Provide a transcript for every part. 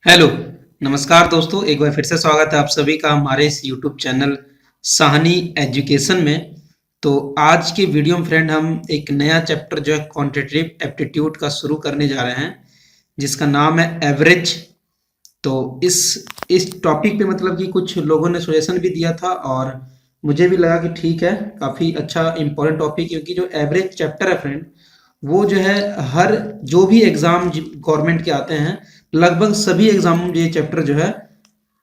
Hello, नमस्कार दोस्तों। एक बार फिर से स्वागत है आप सभी का हमारे इस यूट्यूब चैनल साहनी एजुकेशन में। तो आज के वीडियो में फ्रेंड हम एक नया चैप्टर जो है क्वांटिटेटिव एप्टीट्यूड का शुरू करने जा रहे हैं, जिसका नाम है एवरेज। तो इस टॉपिक पे मतलब कि कुछ लोगों ने सजेशन भी दिया था और मुझे भी लगा कि ठीक है, काफ़ी अच्छा इंपॉर्टेंट टॉपिक, क्योंकि जो एवरेज चैप्टर है फ्रेंड, वो जो है हर जो भी एग्ज़ाम गवर्नमेंट के आते हैं, लगभग सभी एग्जाम में ये चैप्टर जो है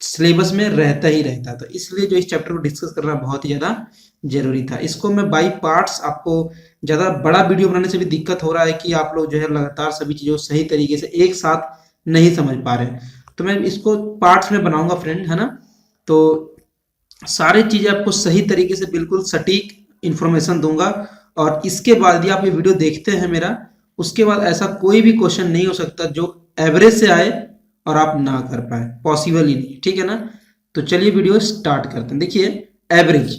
सिलेबस में रहता ही रहता है। तो इसलिए जो इस चैप्टर को डिस्कस करना बहुत ही ज़्यादा जरूरी था। इसको मैं बाई पार्ट्स, आपको ज़्यादा बड़ा वीडियो बनाने से भी दिक्कत हो रहा है कि आप लोग जो है लगातार सभी चीज़ों को सही तरीके से एक साथ नहीं समझ पा रहे हैं, तो मैं इसको पार्ट्स में बनाऊंगा फ्रेंड, है ना। तो सारी चीज़ें आपको सही तरीके से बिल्कुल सटीक इन्फॉर्मेशन दूंगा, और इसके बाद यदि आप ये वीडियो देखते हैं मेरा, उसके बाद ऐसा कोई भी क्वेश्चन नहीं हो सकता जो एवरेज से आए और आप ना कर पाए, पॉसिबल ही नहीं, ठीक है ना। तो चलिए वीडियो स्टार्ट करते हैं। देखिए एवरेज,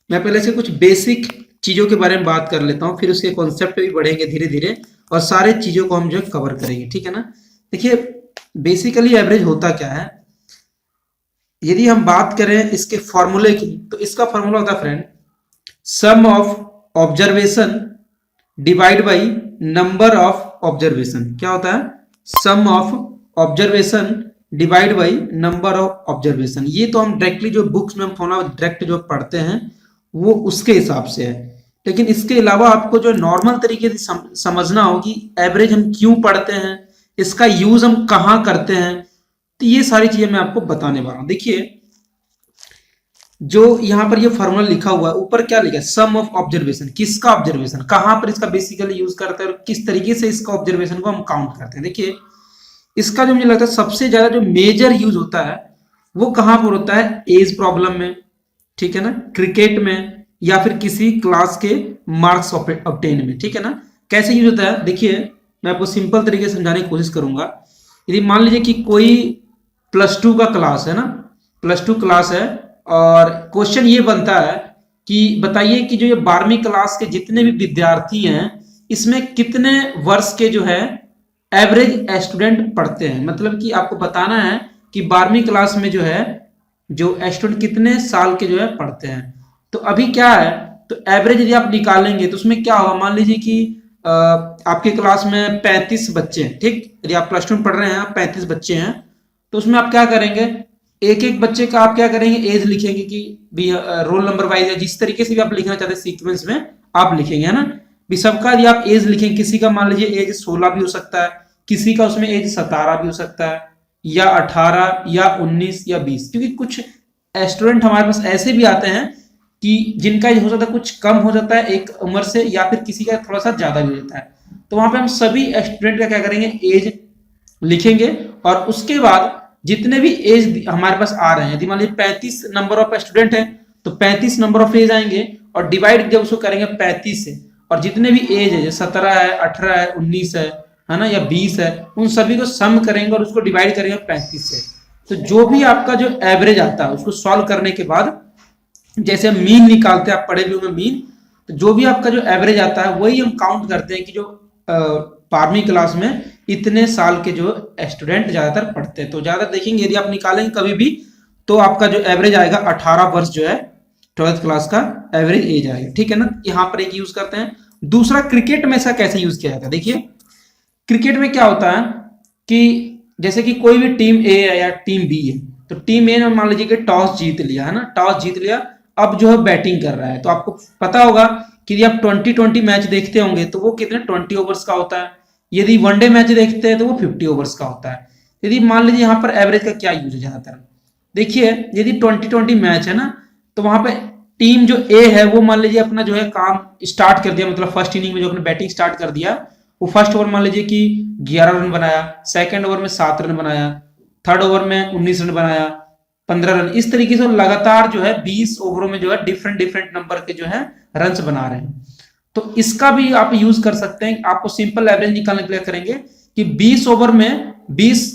मैं पहले से कुछ बेसिक चीज़ों के बारे में बात कर लेता हूँ, फिर उसके कॉन्सेप्ट पे भी बढ़ेंगे धीरे धीरे, और सारे चीज़ों को हम जो कवर करेंगे, ठीक है ना। देखिए बेसिकली एवरेज होता क्या है, यदि हम बात करें इसके फॉर्मूले की, तो इसका फॉर्मूला होता है friend, sum of observation divide by number of observation. क्या होता है? Sum of observation divide by number of observation. ये तो हम डायरेक्टली जो बुक्स में हम फॉर्मूला डायरेक्ट जो पढ़ते हैं वो उसके हिसाब से है, लेकिन इसके अलावा आपको जो नॉर्मल तरीके से समझना होगी एवरेज हम क्यों पढ़ते हैं, इसका यूज हम कहाँ करते हैं, तो ये सारी चीजें मैं आपको बताने वाला हूं। देखिए जो यहाँ पर ये फॉर्मूला लिखा हुआ है, ऊपर क्या लिखा है, सम ऑफ ऑब्जर्वेशन। किसका ऑब्जर्वेशन, कहां पर इसका बेसिकली यूज करते हैं और किस तरीके से इसका ऑब्जर्वेशन को हम काउंट करते हैं। देखिए इसका जो मुझे लगता है सबसे ज्यादा जो मेजर यूज होता है वो कहां पर होता है, एज प्रॉब्लम में, ठीक है ना, क्रिकेट में, या फिर किसी क्लास के मार्क्स ऑब्टेन में, ठीक है ना। कैसे यूज होता है, देखिए मैं आपको सिंपल तरीके से समझाने की कोशिश करूंगा। यदि मान लीजिए कि कोई +2 का क्लास है ना, +2 क्लास है, और क्वेश्चन ये बनता है कि बताइए कि जो ये 12वीं क्लास के जितने भी विद्यार्थी हैं, इसमें कितने वर्ष के जो है एवरेज स्टूडेंट पढ़ते हैं। मतलब कि आपको बताना है कि 12वीं क्लास में जो है जो स्टूडेंट कितने साल के जो है पढ़ते हैं। तो अभी क्या है, तो एवरेज यदि आप निकालेंगे तो उसमें क्या होगा, मान लीजिए कि आपके क्लास में 35 बच्चे हैं, ठीक। यदि आप +2 में पढ़ रहे हैं, 35 बच्चे हैं, तो उसमें आप क्या करेंगे, एक एक बच्चे का आप क्या करेंगे, एज लिखेंगे कि भी रोल नंबर वाइज है, जिस तरीके से भी आप लिखना चाहते हैं सीक्वेंस में आप लिखेंगे, है ना। भी सबका यदि आप एज लिखेंगे, किसी का मान लीजिए एज 16 भी हो सकता है, किसी का उसमें एज 17 भी हो सकता है, या 18 या 19 या 20, क्योंकि कुछ स्टूडेंट हमारे पास ऐसे भी आते हैं कि जिनका एज हो जाता है कुछ कम हो जाता है एक उम्र से, या फिर किसी का थोड़ा सा ज्यादा भी होता है। तो वहां पे हम सभी स्टूडेंट का क्या करेंगे, एज लिखेंगे, और उसके बाद जितने भी एज हमारे पास आ रहे हैं, यदि मान लीजिए 35 नंबर ऑफ स्टूडेंट है तो 35 नंबर ऑफ एज आएंगे, और डिवाइड जब उसको करेंगे 35 से, और जितने भी एज है 17 है, 18 है, 19 है ना, या 20 है, उन सभी को सम करेंगे और उसको डिवाइड करेंगे 35 से। तो जो भी आपका जो एवरेज आता है उसको सॉल्व करने के बाद, जैसे हम मीन निकालते हैं, आप पढ़े भी होंगे मीन, तो जो भी आपका जो एवरेज आता है वही हम काउंट करते हैं कि जो 12वीं क्लास में इतने साल के जो स्टूडेंट ज्यादातर पढ़ते हैं। तो ज्यादातर देखेंगे यदि आप निकालेंगे कभी भी, तो आपका जो एवरेज आएगा 18 वर्ष जो है 12th क्लास का एवरेज एज आएगा, ठीक है ना। यहाँ पर एक यूज करते हैं। दूसरा, क्रिकेट में ऐसा कैसे यूज किया जाता है। देखिए क्रिकेट में क्या होता है कि जैसे कि कोई भी टीम ए है या टीम बी है, तो टीम ए ने मान लीजिए कि टॉस जीत लिया, है ना, टॉस जीत लिया, अब जो है बैटिंग कर रहा है। तो आपको पता होगा कि यदि आप 2020 मैच देखते होंगे तो वो कितने 20 ओवर्स का होता है, यदि वनडे मैच देखते हैं तो वो 50 ओवर्स का होता है। यदि मान लीजिए यहाँ पर एवरेज का क्या यूज है ज्यादातर, देखिए यदि 2020 मैच है ना, तो वहां पे टीम जो ए है वो मान लीजिए अपना जो है काम स्टार्ट कर दिया, मतलब फर्स्ट इनिंग में जो अपने बैटिंग स्टार्ट कर दिया, वो फर्स्ट ओवर मान लीजिए कि 11 रन बनाया, सेकंड ओवर में 7 रन बनाया, थर्ड ओवर में 19 रन बनाया, 15 रन, इस तरीके से लगातार जो है 20 ओवरों में जो है डिफरेंट डिफरेंट नंबर के जो है रन बना रहे हैं। तो इसका भी आप यूज कर सकते हैं। आपको सिंपल एवरेज निकालने के लिए करेंगे कि 20 ओवर में 20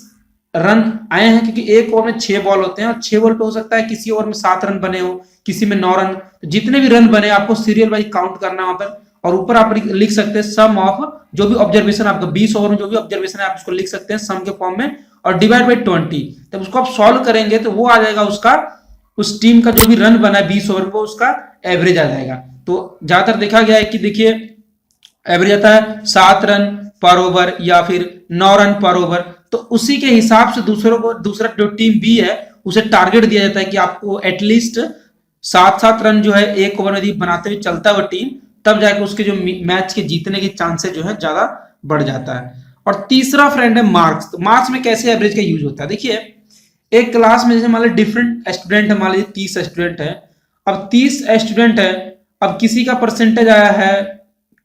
रन आए हैं, क्योंकि एक ओवर में 6 बॉल होते हैं, और 6 बॉल पे हो सकता है किसी ओवर में 7 रन बने हो, किसी में 9 रन, तो जितने भी रन बने आपको सीरियल वाइज काउंट करना है वहां पर, और ऊपर आप लिख सकते हैं सम ऑफ जो भी ऑब्जर्वेशन आपका 20 ओवर में जो भी ऑब्जर्वेशन है आप उसको लिख सकते हैं सम के फॉर्म में, और डिवाइड बाई 20। तब उसको आप सॉल्व करेंगे तो वो आ जाएगा उसका, उस टीम का जो भी रन बना है 20 ओवर में वो उसका एवरेज आ जाएगा। तो ज्यादातर देखा गया है कि देखिए एवरेज आता है 7 रन पर ओवर या फिर 9 रन पर ओवर। तो उसी के हिसाब से दूसरा जो टीम बी है उसे टारगेट दिया जाता है कि आपको एटलीस्ट 7-7 रन जो है एक ओवर में बनाते हुए चलता है वो टीम, तब जाकर उसके जो मैच के जीतने के चांसेस जो है ज्यादा बढ़ जाता है। और तीसरा फ्रेंड है मार्क्स। तो मार्क्स में कैसे एवरेज का यूज होता है, देखिए एक क्लास में जैसे मान लीजिए डिफरेंट स्टूडेंट है, मान लीजिए 30 स्टूडेंट है। अब 30 स्टूडेंट है, अब किसी का परसेंटेज आया है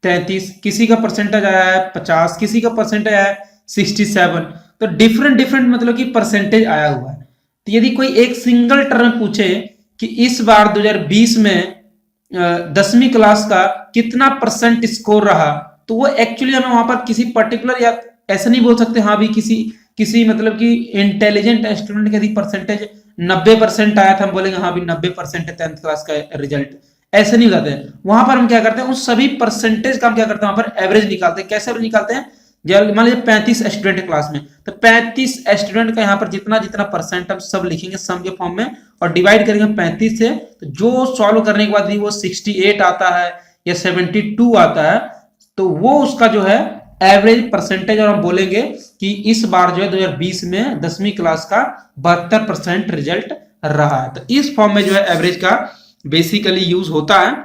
33, किसी का परसेंटेज आया है 50, किसी का परसेंटेज आया है 67। तो डिफरेंट मतलब कि परसेंटेज आया हुआ है। तो यदि कोई एक सिंगल टर्म पूछे कि इस बार 2020 में 10वीं क्लास का कितना परसेंट स्कोर रहा, तो वो एक्चुअली हमें वहां पर किसी पर्टिकुलर या ऐसा नहीं बोल सकते हाँ भी किसी मतलब कि इंटेलिजेंट स्टूडेंट का यदि परसेंटेज 90% आया था, हम बोलेंगे हाँ भी 90% है 10th क्लास का रिजल्ट, ऐसे नहीं बताते हैं। वहां पर हम क्या करते हैं उस सभी परसेंटेज का हम क्या करते हैं वहां पर एवरेज निकालते हैं। कैसे एवरेज निकालते हैं, मान लीजिए 35 स्टूडेंट क्लास में, तो 35 स्टूडेंट का यहाँ पर जितना जितना परसेंट हम सब लिखेंगे सम के फॉर्म में और डिवाइड करेंगे 35 से। तो जो सॉल्व करने के बाद भी वो 68 आता है या 72 आता है, तो वो उसका जो है एवरेज परसेंटेज, और हम बोलेंगे कि इस बार जो है 2020 में 10वीं क्लास का 72% रिजल्ट रहा है। तो इस फॉर्म में जो है एवरेज का बेसिकली यूज होता है।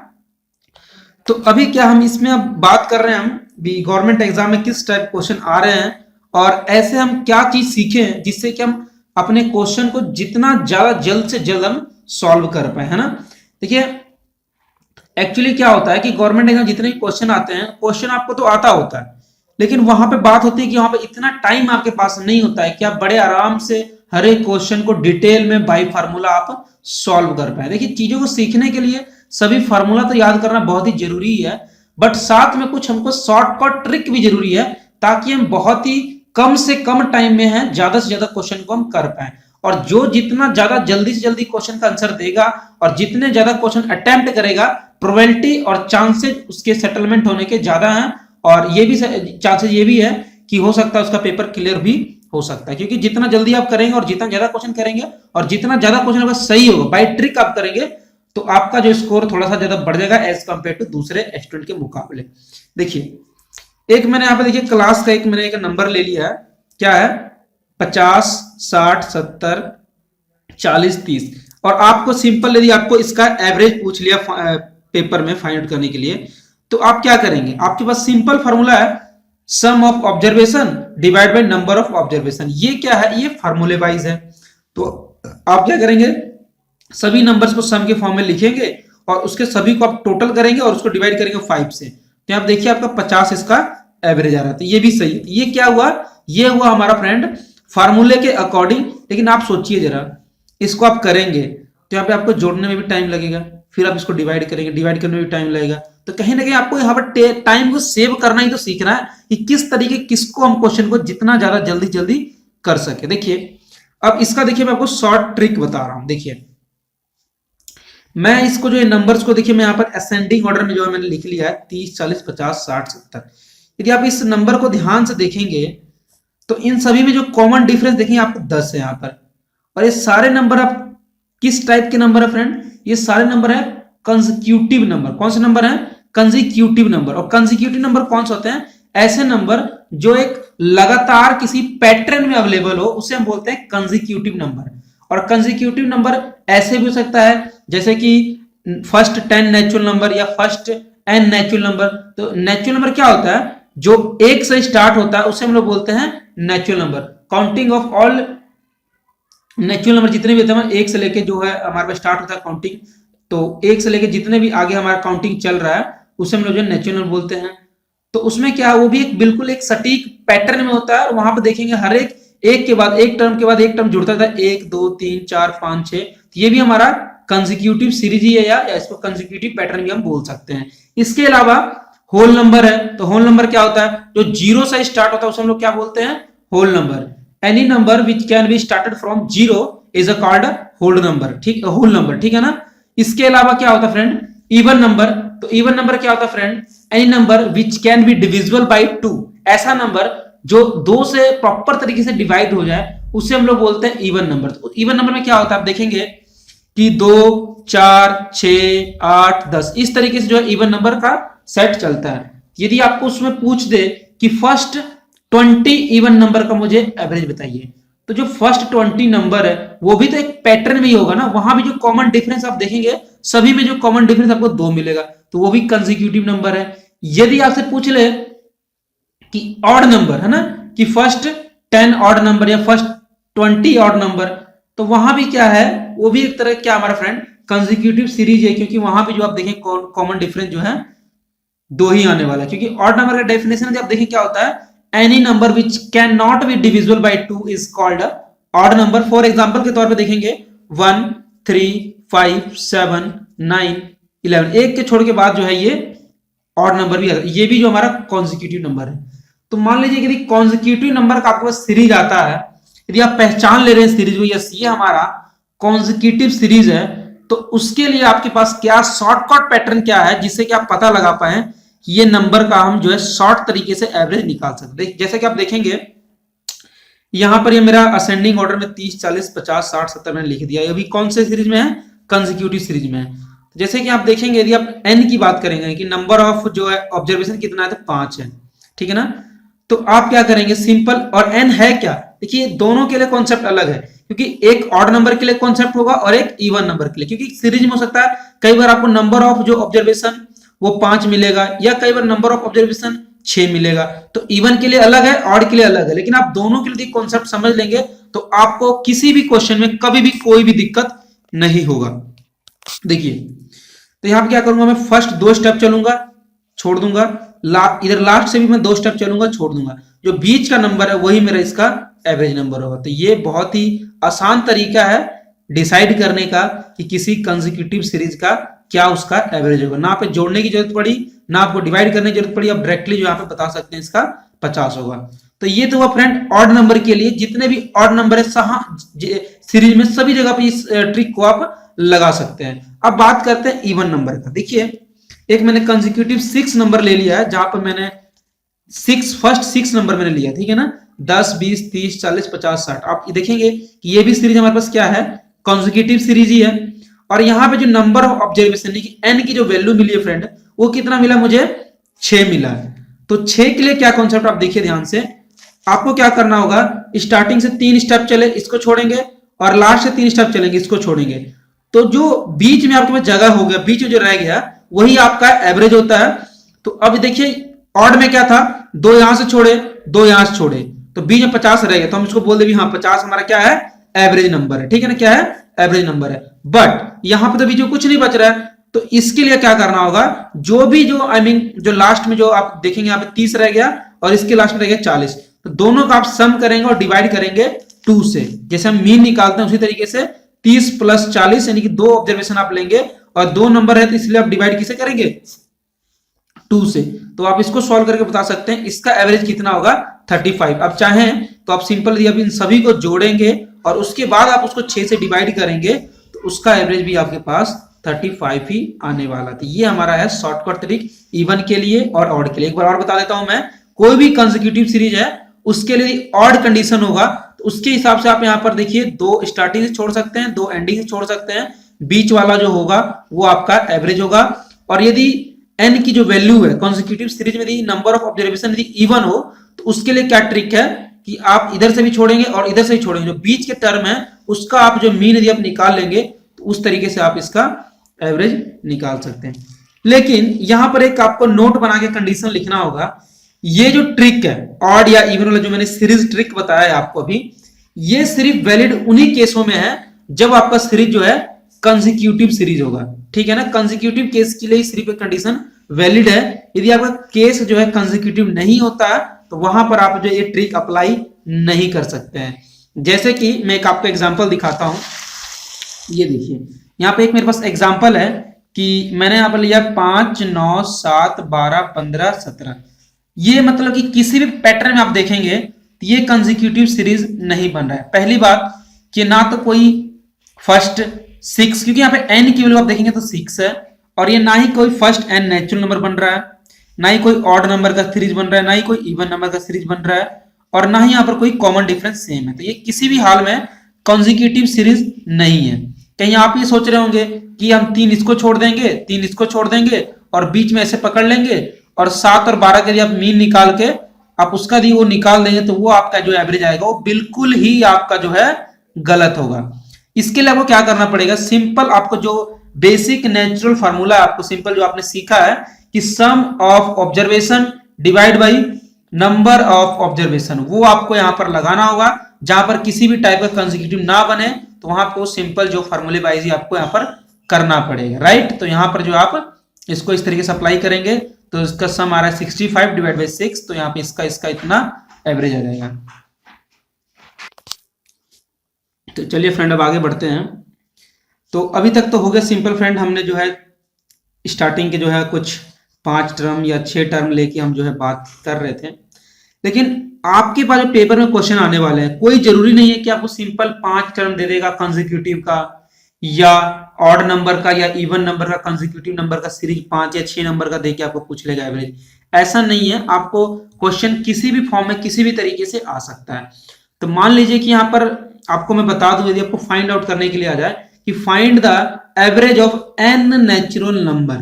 तो अभी क्या हम इसमें अब बात कर रहे हैं हम भी गवर्नमेंट एग्जाम में किस टाइप क्वेश्चन आ रहे हैं और ऐसे हम क्या चीज सीखें जिससे कि हम अपने क्वेश्चन को जितना ज्यादा जल्द से जल्द हम सॉल्व कर पाए, है ना। देखिए एक्चुअली क्या होता है कि गवर्नमेंट एग्जाम जितने भी क्वेश्चन आते हैं, क्वेश्चन आपको तो आता होता है, लेकिन वहां पे बात होती है कि वहां पे इतना टाइम आपके पास नहीं होता है कि आप बड़े आराम से हर एक क्वेश्चन को डिटेल में बाय फार्मूला आप सॉल्व कर पाए। देखिए चीजों को सीखने के लिए सभी फार्मूला तो याद करना बहुत ही जरूरी है, बट साथ में कुछ हमको शॉर्टकट ट्रिक भी जरूरी है ताकि हम बहुत ही कम से कम टाइम में है ज्यादा से ज्यादा क्वेश्चन को हम कर पाए। और जो जितना ज्यादा जल्दी से जल्दी क्वेश्चन का आंसर देगा और जितने ज्यादा क्वेश्चन अटेम्प्ट करेगा, प्रोबेबिलिटी और चांसेस उसके सेटलमेंट होने के ज्यादा हैं। और ये भी चांसेस ये भी है कि हो सकता है उसका पेपर क्लियर भी हो सकता है, क्योंकि जितना जल्दी आप करेंगे और जितना ज्यादा क्वेश्चन करेंगे और जितना ज्यादा क्वेश्चन अगर सही होगा बाय ट्रिक आप करेंगे तो आपका जो स्कोर थोड़ा सा ज्यादा बढ़ जाएगा एज कंपेयर टू दूसरे स्टूडेंट के मुकाबले। देखिए एक मैंने यहाँ पे देखिए क्लास का मैंने एक नंबर ले लिया है, क्या है 50, 60, 70, 40, 30, और आपको सिंपल यदि आपको इसका एवरेज पूछ लिया पेपर में फाइंड आउट करने के लिए, तो आप क्या करेंगे, आपके पास सिंपल फॉर्मूला है sum of observation divide by number of observation. ये क्या है, ये फार्मूले वाइज है। तो आप क्या करेंगे, सभी नंबर्स को सम के फॉर्म में लिखेंगे और उसके सभी को आप टोटल करेंगे और उसको डिवाइड करेंगे 5 से। तो आप देखिए आपका 50 इसका एवरेज आ रहा है, तो ये भी सही है। ये क्या हुआ, ये हुआ हमारा फ्रेंड फार्मूले के अकॉर्डिंग। लेकिन आप सोचिए जरा, इसको आप करेंगे तो यहाँ पे आपको जोड़ने में भी टाइम लगेगा, फिर आप इसको डिवाइड करेंगे, डिवाइड करने में भी टाइम लगेगा। तो कहीं ना कहीं आपको यहाँ पर टाइम को सेव करना ही तो सीखना है कि किस तरीके किसको हम क्वेश्चन को जितना ज्यादा जल्दी जल्दी कर सके। देखिए अब इसका देखिए मैं आपको शॉर्ट ट्रिक बता रहा हूं। देखिए मैं इसको जो नंबर्स को देखिए मैं यहाँ पर असेंडिंग ऑर्डर में जो है मैंने लिख लिया है 30, 40, 50, 60, 70। यदि आप इस नंबर को ध्यान से देखेंगे तो इन सभी में जो कॉमन डिफरेंस देखेंगे आपको 10 है यहाँ पर। और ये सारे नंबर आप किस टाइप के नंबर है फ्रेंड, ये सारे नंबर है कंसेक्यूटिव नंबर। कौन से नंबर है, कंसेक्यूटिव नंबर। और कंसेक्यूटिव नंबर कौन से होते हैं, ऐसे नंबर जो एक लगातार किसी पैटर्न में अवेलेबल हो उसे हम बोलते हैं कंसेक्यूटिव नंबर। और कंसेक्यूटिव नंबर ऐसे भी हो सकता है जैसे कि फर्स्ट 10 नेचुरल नंबर या फर्स्ट n नेचुरल नंबर। तो नेचुरल नंबर क्या होता है, जो एक से स्टार्ट होता है उसे हम लोग बोलते हैं natural number. Counting of all natural number जितने भी होते हैं, एक से लेके जो है हमारे पास स्टार्ट होता है काउंटिंग, तो एक से लेके जितने भी आगे हमारा काउंटिंग चल रहा है उसे हम लोग जो नेचुरल नंबर बोलते हैं। तो उसमें क्या है, वो भी एक बिल्कुल एक सटीक पैटर्न में होता है। और वहां पर देखेंगे हर एक के बाद एक टर्म के बाद एक टर्म जुड़ता था, 1, 2, 3, 4, 5, 6। तो ये भी हमारा कंसेक्यूटिव सीरीज ही है या इसको कंसेक्यूटिव पैटर्न भी हम बोल सकते हैं। इसके अलावा होल नंबर है, तो होल नंबर क्या होता है, जो 0 से स्टार्ट होता है उसे हम लोग क्या बोलते हैं, whole number. Any number which can be started from 0 is called whole number, ठीक, होल नंबर, ठीक है ना। इसके अलावा क्या होता है फ्रेंड, इवन नंबर, तो इवन नंबर क्या होता है friend? Any number which can be divisible by 2, ऐसा नंबर जो 2 से प्रॉपर तरीके से डिवाइड हो जाए उसे हम लोग बोलते हैं इवन नंबर। तो इवन नंबर में क्या होता है आप देखेंगे कि 2, 4, 6, 8, 10 इस तरीके से जो है इवन नंबर का सेट चलता है। यदि आपको उसमें पूछ दे कि फर्स्ट 20 इवन नंबर का मुझे एवरेज बताइए, तो जो फर्स्ट 20 नंबर है वो भी तो एक पैटर्न में ही होगा ना, वहां भी जो कॉमन डिफरेंस आप देखेंगे सभी में जो कॉमन डिफरेंस आपको 2 मिलेगा, तो वो भी कंसेक्यूटिव नंबर है। यदि आपसे पूछ ले कि ऑड नंबर है ना, कि फर्स्ट 10 ऑड नंबर या फर्स्ट 20 ऑड नंबर, तो वहां भी क्या है, वो भी एक तरह क्या हमारा फ्रेंड कंसेक्यूटिव सीरीज है, क्योंकि वहां भी जो आप देखें कॉमन डिफरेंस जो है 2 ही आने वाला है। क्योंकि ऑड नंबर का डेफिनेशन आप देखें क्या होता है, any number which can not be divisible by 2 is called odd number. For example के तौर पे देखेंगे 1, 3, 5, 7, 9, 11, एक के छोड़ के बाद जो है ये ऑड नंबर भी, ये भी जो हमारा कॉन्जिक्यूटिव नंबर है। तो मान लीजिए यदि कॉन्जिक्यूटिव नंबर का आपके पास सीरीज आता है, यदि आप पहचान ले रहे हैं सीरीज को, यस ये हमारा कॉन्जिक्यूटिव सीरीज है, तो उसके लिए आपके पास क्या शॉर्टकट पैटर्न क्या है जिससे कि आप पता लगा पाए कि ये नंबर का हम जो है शॉर्ट तरीके से एवरेज निकाल सकते हैं। जैसे कि आप देखेंगे यहां पर ये मेरा असेंडिंग ऑर्डर में 30, 40, 50, 60, 70 मैंने लिख दिया, ये भी कौन से सीरीज में है? कंसेक्यूटिव सीरीज में है। जैसे कि आप देखेंगे यदि आप एन की बात करेंगे कि नंबर ऑफ जो है ऑब्जर्वेशन कितना है, तो 5 है, ठीक है ना। तो आप क्या करेंगे सिंपल, और एन है क्या, देखिए दोनों के लिए कॉन्सेप्ट अलग है, क्योंकि एक ऑड नंबर के लिए कॉन्सेप्ट होगा और एक इवन नंबर के लिए, क्योंकि सीरीज में हो सकता है कई बार आपको नंबर ऑफ जो ऑब्जर्वेशन वो 5 मिलेगा, या कई बार नंबर ऑफ ऑब्जर्वेशन 6 मिलेगा। तो इवन के लिए अलग है, ऑड के लिए अलग है, लेकिन आप दोनों के लिए कॉन्सेप्ट समझ लेंगे तो आपको किसी भी क्वेश्चन में कभी भी कोई भी दिक्कत नहीं होगा। देखिए तो यहां पे क्या करूंगा, मैं फर्स्ट 2 स्टेप चलूंगा छोड़ दूंगा, इधर लास्ट से भी मैं 2 स्टेप चलूंगा छोड़ दूंगा, जो बीच का नंबर है वही मेरा इसका एवरेज नंबर होगा। तो ये बहुत ही आसान तरीका है डिसाइड करने का कि किसी कंसेक्यूटिव सीरीज का क्या उसका एवरेज होगा। ना पे जोड़ने की जरूरत पड़ी, ना आपको डिवाइड करने की जरूरत पड़ी, आप डायरेक्टली जो यहाँ पे बता सकते हैं इसका 50 होगा। तो ये तो हुआ फ्रेंड ऑड नंबर के लिए, जितने भी ऑड नंबर है सीरीज में सभी जगह पे इस ट्रिक को आप लगा सकते हैं। अब बात करते हैं इवन नंबर का। देखिए एक मैंने कंसेक्यूटिव 6 नंबर ले लिया है, जहां पर मैंने फर्स्ट 6 नंबर मैंने लिया, ठीक है ना, 10, 20, 30, 40, 50, 60। आप देखेंगे कि ये भी सीरीज हमारे पास क्या है, कंसेक्यूटिव सीरीज ही है। और यहाँ पे जो नंबर ऑफ ऑब्जर्वेशन एन की जो वैल्यू मिली है फ्रेंड, वो कितना मिला मुझे, 6 मिला है। तो 6 के लिए क्या कॉन्सेप्ट आप देखिए ध्यान से, आपको क्या करना होगा, स्टार्टिंग से 3 स्टेप चले इसको छोड़ेंगे, और लास्ट से 3 स्टेप चलेंगे इसको छोड़ेंगे। तो जो बीच में आपके पास जगह हो गया, बीच में जो रह गया वही आपका एवरेज होता है। तो अब देखिए ऑड में क्या था, 2 यहां से छोड़े, 2 यहां से छोड़े, तो बीच में 50 रह गया, तो हम इसको बोल दे हाँ 50 हमारा क्या है, एवरेज नंबर है, ठीक है ना, क्या है, एवरेज नंबर है। बट यहां पर तो बीच में कुछ नहीं बच रहा है, तो इसके लिए क्या करना होगा, जो भी जो जो लास्ट में जो आप देखेंगे यहाँ पे 30 रह गया और इसके लास्ट में रह गया 40, तो दोनों का आप सम करेंगे और डिवाइड करेंगे 2 से, जैसे हम मीन निकालते हैं उसी तरीके से 30 + 40 यानी कि 2 ऑब्जर्वेशन आप लेंगे, और 2 नंबर है तो इसलिए आप डिवाइड किसे करेंगे, 2 से। तो आप इसको सॉल्व करके बता सकते हैं इसका एवरेज कितना होगा, 35। अब चाहें तो आप सिंपल अब इन सभी को जोड़ेंगे और उसके बाद आप उसको 6 से डिवाइड करेंगे, तो उसका एवरेज भी आपके पास 35 ही आने वाला। तो ये हमारा है शॉर्टकट ट्रिक इवन के लिए और ऑड के लिए। एक बार और बता देता हूं मैं, कोई भी कंसेक्यूटिव सीरीज है उसके लिए ऑड कंडीशन होगा तो उसके हिसाब से आप यहां पर देखिए 2 स्टार्टिंग से छोड़ सकते हैं, 2 एंडिंग से छोड़ सकते हैं, बीच वाला जो होगा वो आपका एवरेज होगा। और यदि n की जो वैल्यू है कंसेक्यूटिव सीरीज में यदि नंबर ऑफ ऑब्जर्वेशन यदि इवन हो, तो उसके लिए क्या ट्रिक है कि आप इधर से भी छोड़ेंगे और इधर से भी छोड़ेंगे, जो बीच के टर्म है उसका आप जो मीन यदि आप निकाल लेंगे तो उस तरीके से आप इसका एवरेज निकाल सकते हैं। लेकिन यहां पर एक आपको नोट बना के कंडीशन लिखना होगा, ये जो ट्रिक है ऑड या इवन वाला जो मैंने सीरीज ट्रिक बताया है आपको अभी, ये सिर्फ वैलिड उन्हीं केसों में है जब आपका सीरीज जो है कंसेक्यूटिव सीरीज होगा, ठीक है ना। कंसेक्यूटिव केस के लिए सिर्फ एक कंडीशन वैलिड है, यदि आपका केस जो है कंसेक्यूटिव नहीं होता है तो वहां पर आप जो ये ट्रिक अप्लाई नहीं कर सकते हैं। जैसे कि मैं एक आपको एग्जांपल दिखाता हूं, ये देखिए यहाँ पे एक मेरे पास एग्जांपल है कि मैंने यहाँ पर लिया 5, 9, 7, 12, 15, 17। ये मतलब कि किसी भी पैटर्न में आप देखेंगे तो ये कंसेक्यूटिव सीरीज नहीं बन रहा है। पहली बात कि ना तो कोई फर्स्ट 6, क्योंकि यहाँ पे n की वैल्यू आप देखेंगे तो 6 है, और ये ना ही कोई फर्स्ट एन नेचुरल नंबर बन रहा है, ना ही कोई ऑड नंबर का सीरीज बन रहा है, ना ही कोई इवन नंबर का सीरीज बन रहा है, और ना ही यहाँ पर कोई कॉमन डिफरेंस सेम है। तो ये किसी भी हाल में कॉन्जिक्यूटिव सीरीज नहीं है। कहीं आप ये सोच रहे होंगे कि हम 3 इसको छोड़ देंगे, 3 इसको छोड़ देंगे और बीच में ऐसे पकड़ लेंगे और 7 और 12 के लिए आप मीन निकाल के आप उसका भी वो निकाल देंगे, तो वो आपका जो एवरेज आएगा वो बिल्कुल ही आपका जो है गलत होगा। इसके लिए आपको क्या करना पड़ेगा, सिंपल आपको जो बेसिक नेचुरल फार्मूला आपको सिंपल जो आपने सीखा है कि sum of observation divide by number of observation, वो आपको यहां पर लगाना होगा। जहां पर किसी भी टाइप का कंसेक्यूटिव ना बने तो वहां आपको सिंपल जो फार्मूले वाइज ही आपको यहां पर करना पड़ेगा, राइट। तो यहां पर जो आप इसको इस तरीके से अप्लाई करेंगे तो इसका सम आ रहा है 65 डिवाइड बाई 6, तो यहाँ पे इसका इतना एवरेज आ जाएगा। तो चलिए फ्रेंड अब आगे बढ़ते हैं। तो अभी तक तो हो गया सिंपल फ्रेंड, हमने जो है स्टार्टिंग के जो है कुछ 5 टर्म या 6 टर्म लेके हम जो है बात कर रहे थे। लेकिन आपके पास जो पेपर में क्वेश्चन आने वाले हैं, कोई जरूरी नहीं है कि आपको सिंपल 5 टर्म दे देगा कंसेक्यूटिव का या ऑड नंबर का या इवन नंबर का कंसेक्यूटिव नंबर का सीरीज 5 या 6 नंबर का देके आपको पूछ लेगा एवरेज। ऐसा नहीं है, आपको क्वेश्चन किसी भी फॉर्म में किसी भी तरीके से आ सकता है। तो मान लीजिए कि यहाँ पर आपको मैं बता दूं, यदि आपको फाइंड आउट करने के लिए आ जाए कि find the average of n natural number,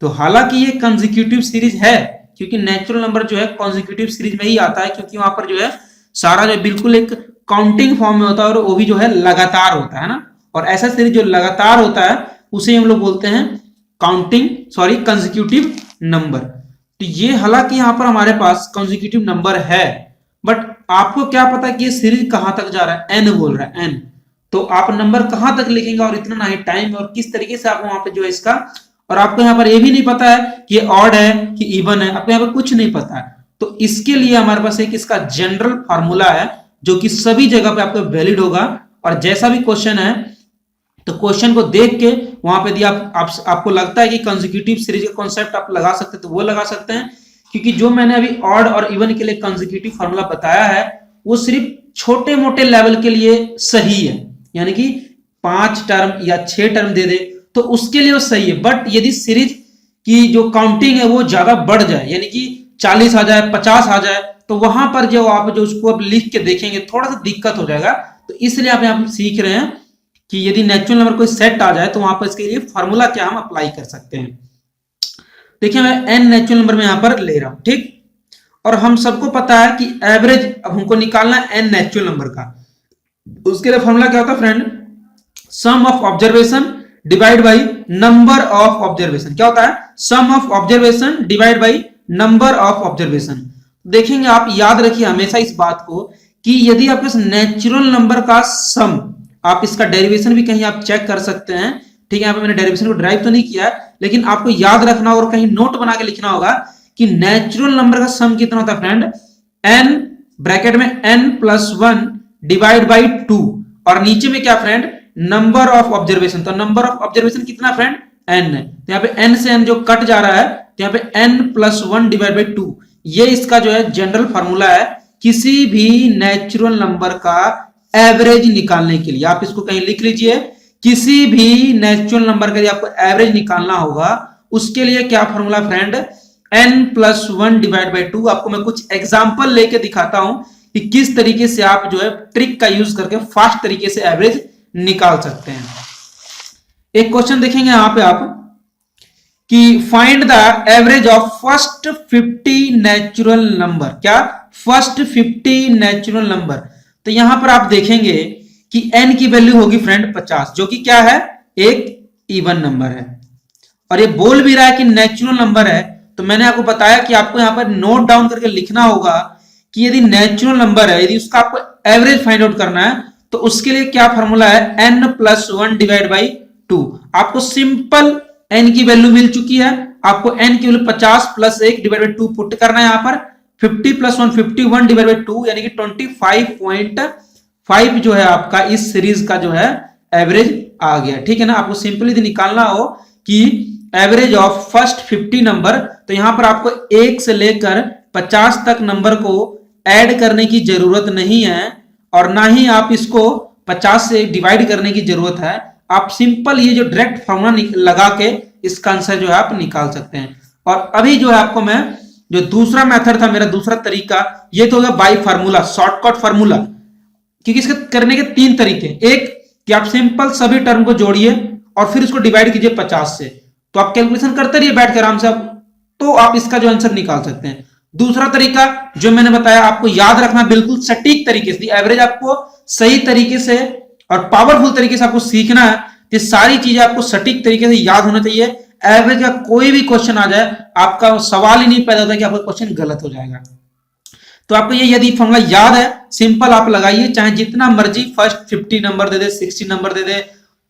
तो हालांकि ये कंसेक्यूटिव सीरीज है, क्योंकि नेचुरल नंबर जो है कंसेक्यूटिव सीरीज में ही आता है, क्योंकि वहां पर जो है सारा जो बिल्कुल एक काउंटिंग फॉर्म में होता है और वो भी जो है लगातार होता है ना। और ऐसा सीरीज जो लगातार होता है उसे हम लोग बोलते हैं कंसेक्यूटिव नंबर। तो ये हालांकि यहाँ पर हमारे पास कंसेक्यूटिव नंबर है, बट आपको क्या पता कि ये सीरीज कहां तक जा रहा है, एन बोल रहा है एन, तो आप नंबर कहां तक लिखेंगे और इतना नहीं टाइम और किस तरीके से आप वहां पे जो है इसका, और आपको यहाँ पर ये भी नहीं पता है कि ये ऑड है कि इवन है, आपको यहाँ पर कुछ नहीं पता है। तो इसके लिए हमारे पास एक इसका जनरल फार्मूला है जो कि सभी जगह पे आपको वैलिड होगा, और जैसा भी क्वेश्चन है तो क्वेश्चन को देख के वहां पे यदि आपको लगता है कि कंसेक्यूटिव सीरीज का कॉन्सेप्ट आप लगा सकते हैं तो वो लगा सकते हैं, क्योंकि जो मैंने अभी ऑड और इवन के लिए कंसेक्यूटिव फार्मूला बताया है वो सिर्फ छोटे मोटे लेवल के लिए सही है, यानी कि 5 टर्म या 6 टर्म दे दे तो उसके लिए वो सही है। बट यदि सीरीज की जो काउंटिंग है वो ज्यादा बढ़ जाए, यानी कि 40 आ जाए, 50 आ जाए, तो वहां पर जो आप जो उसको आप लिख के देखेंगे थोड़ा सा दिक्कत हो जाएगा। तो इसलिए आप यहाँ सीख रहे हैं कि यदि नेचुरल नंबर कोई सेट आ जाए तो वहां पर इसके लिए फार्मूला क्या हम अप्लाई कर सकते हैं। देखिए मैं एन नेचुरल नंबर में यहां पर ले रहा हूं, ठीक, और हम सबको पता है कि एवरेज अब हमको निकालना है एन नेचुरल नंबर का। उसके लिए फार्मूला क्या होता है friend, sum of observation divide by number of observation. क्या होता है, sum of observation divide by number of observation. देखेंगे आप याद रखिए हमेशा इस बात को कि यदि आपके नेचुरल नंबर का सम, आप इसका डेरिवेशन भी कहीं आप चेक कर सकते हैं, ठीक है। यहाँ पे मैंने डेरिवेशन को ड्राइव तो नहीं किया है, लेकिन आपको याद रखना और कहीं नोट बना के लिखना होगा कि नेचुरल नंबर का सम कितना होता है फ्रेंड, n ब्रैकेट में n+1 डिवाइड बाई 2, और नीचे में क्या फ्रेंड, नंबर ऑफ ऑब्जर्वेशन। तो नंबर ऑफ ऑब्जर्वेशन कितना फ्रेंड, n है, तो यहाँ पे n से n जो कट जा रहा है तो यहाँ पे n+1 डिवाइड बाई 2, ये इसका जो है जनरल फार्मूला है किसी भी नेचुरल नंबर का एवरेज निकालने के लिए। आप इसको कहीं लिख लीजिए, किसी भी नेचुरल नंबर का आपको एवरेज निकालना होगा उसके लिए क्या formula friend, n+1 divide by 2। आपको मैं कुछ एग्जांपल लेके दिखाता हूं कि किस तरीके से आप जो है ट्रिक का यूज करके फास्ट तरीके से एवरेज निकाल सकते हैं। एक क्वेश्चन देखेंगे यहां पे आप कि find the average of first 50 natural number. क्या, फर्स्ट 50 नेचुरल नंबर। तो यहां पर आप देखेंगे कि n की वैल्यू होगी फ्रेंड 50, जो कि क्या है, एक इवन नंबर है, और ये बोल भी रहा है कि नेचुरल नंबर है। तो मैंने आपको बताया कि आपको यहां पर नोट डाउन करके लिखना होगा कि यदि नेचुरल नंबर है, यदि उसका आपको एवरेज फाइंड आउट करना है तो उसके लिए क्या फॉर्मूला है, n+1 डिवाइड बाई 2। आपको सिंपल n की वैल्यू मिल चुकी है, आपको n की वैल्यू 50 + 1 डिवाइड बाई 2 पुट करना है। यहाँ पर 50 + 1 51 डिवाइड बाई 2 यानी कि 25.5 जो है आपका इस सीरीज का जो है एवरेज आ गया, ठीक है ना। आपको सिंपली यदि निकालना हो कि एवरेज ऑफ फर्स्ट 50 नंबर, तो यहां पर आपको 1 से लेकर 50 तक नंबर को ऐड करने की जरूरत नहीं है, और ना ही आप इसको 50 से डिवाइड करने की जरूरत है। आप सिंपल ये जो डायरेक्ट फॉर्मूला लगा के इसका आंसर जो है आप निकाल सकते हैं। और अभी जो है आपको मैं जो दूसरा मेथड था, मेरा दूसरा तरीका, ये तो हो गया बाई फार्मूला, शॉर्टकट फार्मूला, क्योंकि इसके करने के 3 तरीके। एक कि आप सिंपल सभी टर्म को जोड़िए और फिर उसको डिवाइड कीजिए 50 से, तो आप कैलकुलेशन करते रहिए बैठ कर आराम से, तो आप इसका जो आंसर निकाल सकते हैं। दूसरा तरीका जो मैंने बताया, आपको याद रखना बिल्कुल सटीक तरीके से, एवरेज आपको सही तरीके से और पावरफुल तरीके से आपको सीखना है। ये सारी चीजें आपको सटीक तरीके से याद होना चाहिए। एवरेज का कोई भी क्वेश्चन आ जाए, आपका सवाल ही नहीं पैदा होता कि आपका क्वेश्चन गलत हो जाएगा। तो आपको ये यदि फॉर्मूला याद है, सिंपल आप लगाइए, चाहे जितना मर्जी फर्स्ट 50 नंबर दे दे, 60 नंबर दे दे,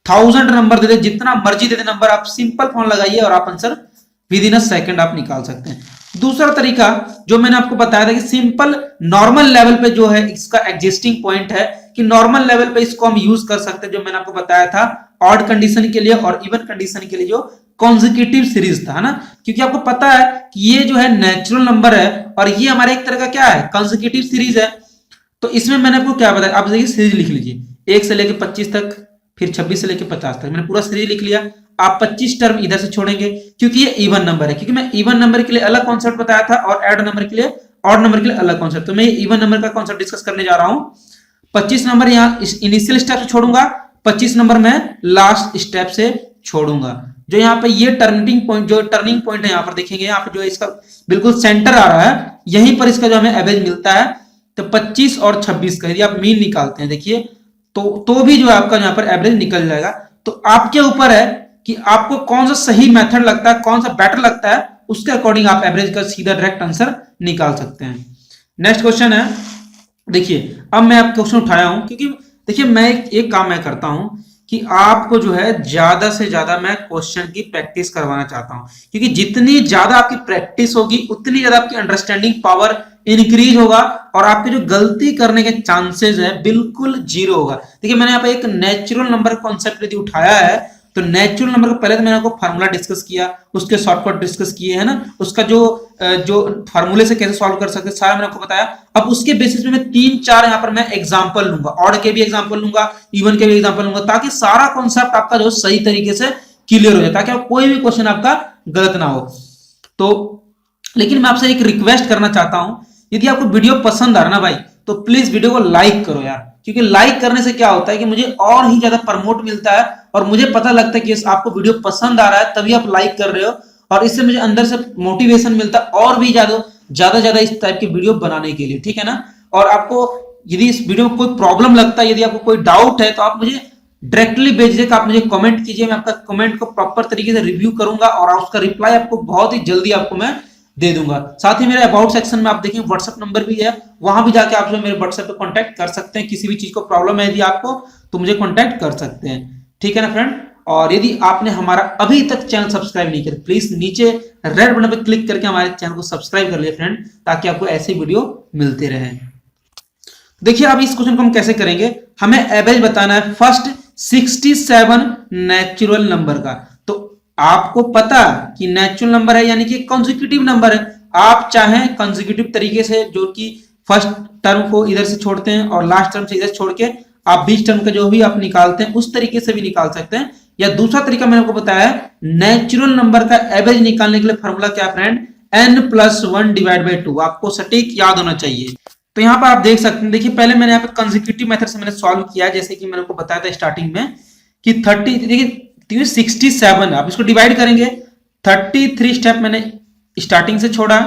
1000 नंबर दे दे, जितना मर्जी दे दे नंबर, आप सिंपल फॉर्मूला लगाइए और आप answer with in a second आप निकाल सकते हैं। दूसरा तरीका जो मैंने आपको बताया था कि सिंपल नॉर्मल लेवल पे जो है इसका एग्जिस्टिंग पॉइंट है, कि नॉर्मल लेवल पे इसको हम यूज कर सकते हैं, जो मैंने आपको बताया था ऑड कंडीशन के लिए और इवन कंडीशन के लिए, जो कॉन्जिक्यूटिव सीरीज था ना, क्योंकि आपको पता है कि ये जो है नेचुरल नंबर है और ये हमारे एक तरह का क्या है, कॉन्जिक्यूटिव सीरीज है। तो इसमें मैंने आपको क्या बताया, आप देखिए सीरीज लिख लीजिए 1 से लेकर 25 तक, फिर 26 से लेकर 50 तक, मैंने पूरा सीरीज लिख लिया। आप 25 टर्म इधर से छोड़ेंगे क्योंकि ये इवन नंबर है, क्योंकि मैं इवन नंबर के लिए अलग कॉन्सेप्ट बताया था और ऐड नंबर के लिए, ऑड नंबर के लिए अलग कॉन्सेप्ट, तो मैं इवन नंबर का कॉन्सेप्ट डिस्कस करने जा रहा हूं। 25 नंबर यहाँ इनिशियल स्टेप से छोड़ूंगा, 25 नंबर मैं लास्ट स्टेप से छोड़ूंगा। जो यहाँ पे ये टर्निंग पॉइंट, जो टर्निंग पॉइंट है यहाँ पर देखेंगे, यहाँ पर जो इसका बिल्कुल सेंटर आ रहा है, यहीं पर इसका जो हमें एवरेज मिलता है। तो 25 और 26 का यदि आप मीन निकालते हैं, देखिए तो भी जो है आपका यहाँ पर एवरेज निकल जाएगा। तो आपके ऊपर है कि आपको कौन सा सही मेथड लगता है, कौन सा बेटर लगता है, उसके अकॉर्डिंग आप एवरेज का सीधा डायरेक्ट आंसर निकाल सकते हैं। नेक्स्ट क्वेश्चन है, देखिए अब मैं आप क्वेश्चन उठाया हूं क्योंकि देखिए मैं एक काम मैं करता हूं कि आपको जो है ज्यादा से ज्यादा मैं क्वेश्चन की प्रैक्टिस करवाना चाहता हूं, क्योंकि जितनी ज्यादा आपकी प्रैक्टिस होगी उतनी ज्यादा आपकी अंडरस्टैंडिंग पावर इंक्रीज होगा और आपके जो गलती करने के चांसेस है बिल्कुल जीरो होगा। देखिए मैंने यहाँ पे एक नेचुरल नंबर कॉन्सेप्ट यदि उठाया है, तो नेचुरल नंबर का पहले तो मैंने आपको फार्मूला डिस्कस किया, उसके शॉर्टकट डिस्कस किए है ना, उसका जो फार्मूले से कैसे सॉल्व कर सकते सारा मैंने आपको बताया। अब उसके बेसिस पे मैं 3-4 यहाँ पर मैं एग्जांपल लूंगा, ऑड के भी एग्जांपल लूंगा, इवन के भी एग्जांपल लूंगा, ताकि सारा कॉन्सेप्ट आपका जो सही तरीके से क्लियर हो जाए, ताकि कोई भी क्वेश्चन आपका गलत ना हो। तो लेकिन मैं आपसे एक रिक्वेस्ट करना चाहता हूं, यदि आपको वीडियो पसंद आ रहा ना भाई, तो प्लीज वीडियो को लाइक करो यार, क्योंकि लाइक करने से क्या होता है कि मुझे और ही ज्यादा प्रमोट मिलता है और मुझे पता लगता है कि आपको वीडियो पसंद आ रहा है, तभी आप लाइक कर रहे हो और इससे मुझे अंदर से मोटिवेशन मिलता है और भी ज्यादा इस टाइप की वीडियो बनाने के लिए, ठीक है ना। और आपको यदि इस वीडियो में कोई प्रॉब्लम लगता है, यदि आपको कोई डाउट है, तो आप मुझे डायरेक्टली भेजिए, आप मुझे कमेंट कीजिए, मैं आपका कमेंट को प्रॉपर तरीके से रिव्यू करूंगा और उसका रिप्लाई आपको बहुत ही जल्दी आपको मैं दे दूंगा। साथ ही मेरे अबाउट सेक्शन में आप देखें व्हाट्सएप नंबर भी है, वहां भी जाके आप जो मेरे व्हाट्सएप पे कांटेक्ट कर सकते हैं, किसी भी चीज को प्रॉब्लम है यदि आपको, तो मुझे कांटेक्ट कर सकते हैं, ठीक है ना फ्रेंड। और यदि आपने हमारा अभी तक चैनल सब्सक्राइब नहीं किया, प्लीज नीचे रेड बटन पर क्लिक करके हमारे चैनल को सब्सक्राइब कर लिए फ्रेंड, ताकि आपको ऐसे वीडियो मिलते रहे। देखिए अब इस क्वेश्चन को हम कैसे करेंगे, हमें एवरेज बताना है फर्स्ट 67 नेचुरल नंबर का। तो आपको पता कि नेचुरल नंबर है यानी कि कॉन्जिक्यूटिव नंबर है, आप चाहें कॉन्जिक्यूटिव तरीके से जो कि फर्स्ट टर्म को इधर से छोड़ते हैं और लास्ट टर्म से इधर छोड़ के आप बीच टर्म का जो भी आप निकालते हैं उस तरीके से भी निकाल सकते हैं, या दूसरा तरीका मैंने आपको बताया नेचुरल नंबर का एवरेज निकालने के लिए फॉर्मूला क्या फ्रेंड, n+1 डिवाइड बाई 2, आपको सटीक याद होना चाहिए। तो यहाँ पर आप देख सकते हैं, देखिए पहले मैंने यहाँ पे कंसेक्यूटिव मेथड से मैंने सॉल्व किया, जैसे कि मैंने आपको बताया था स्टार्टिंग में कि 30, देखिए 67, आप इसको डिवाइड करेंगे, 33 स्टेप मैंने स्टार्टिंग से छोड़ा,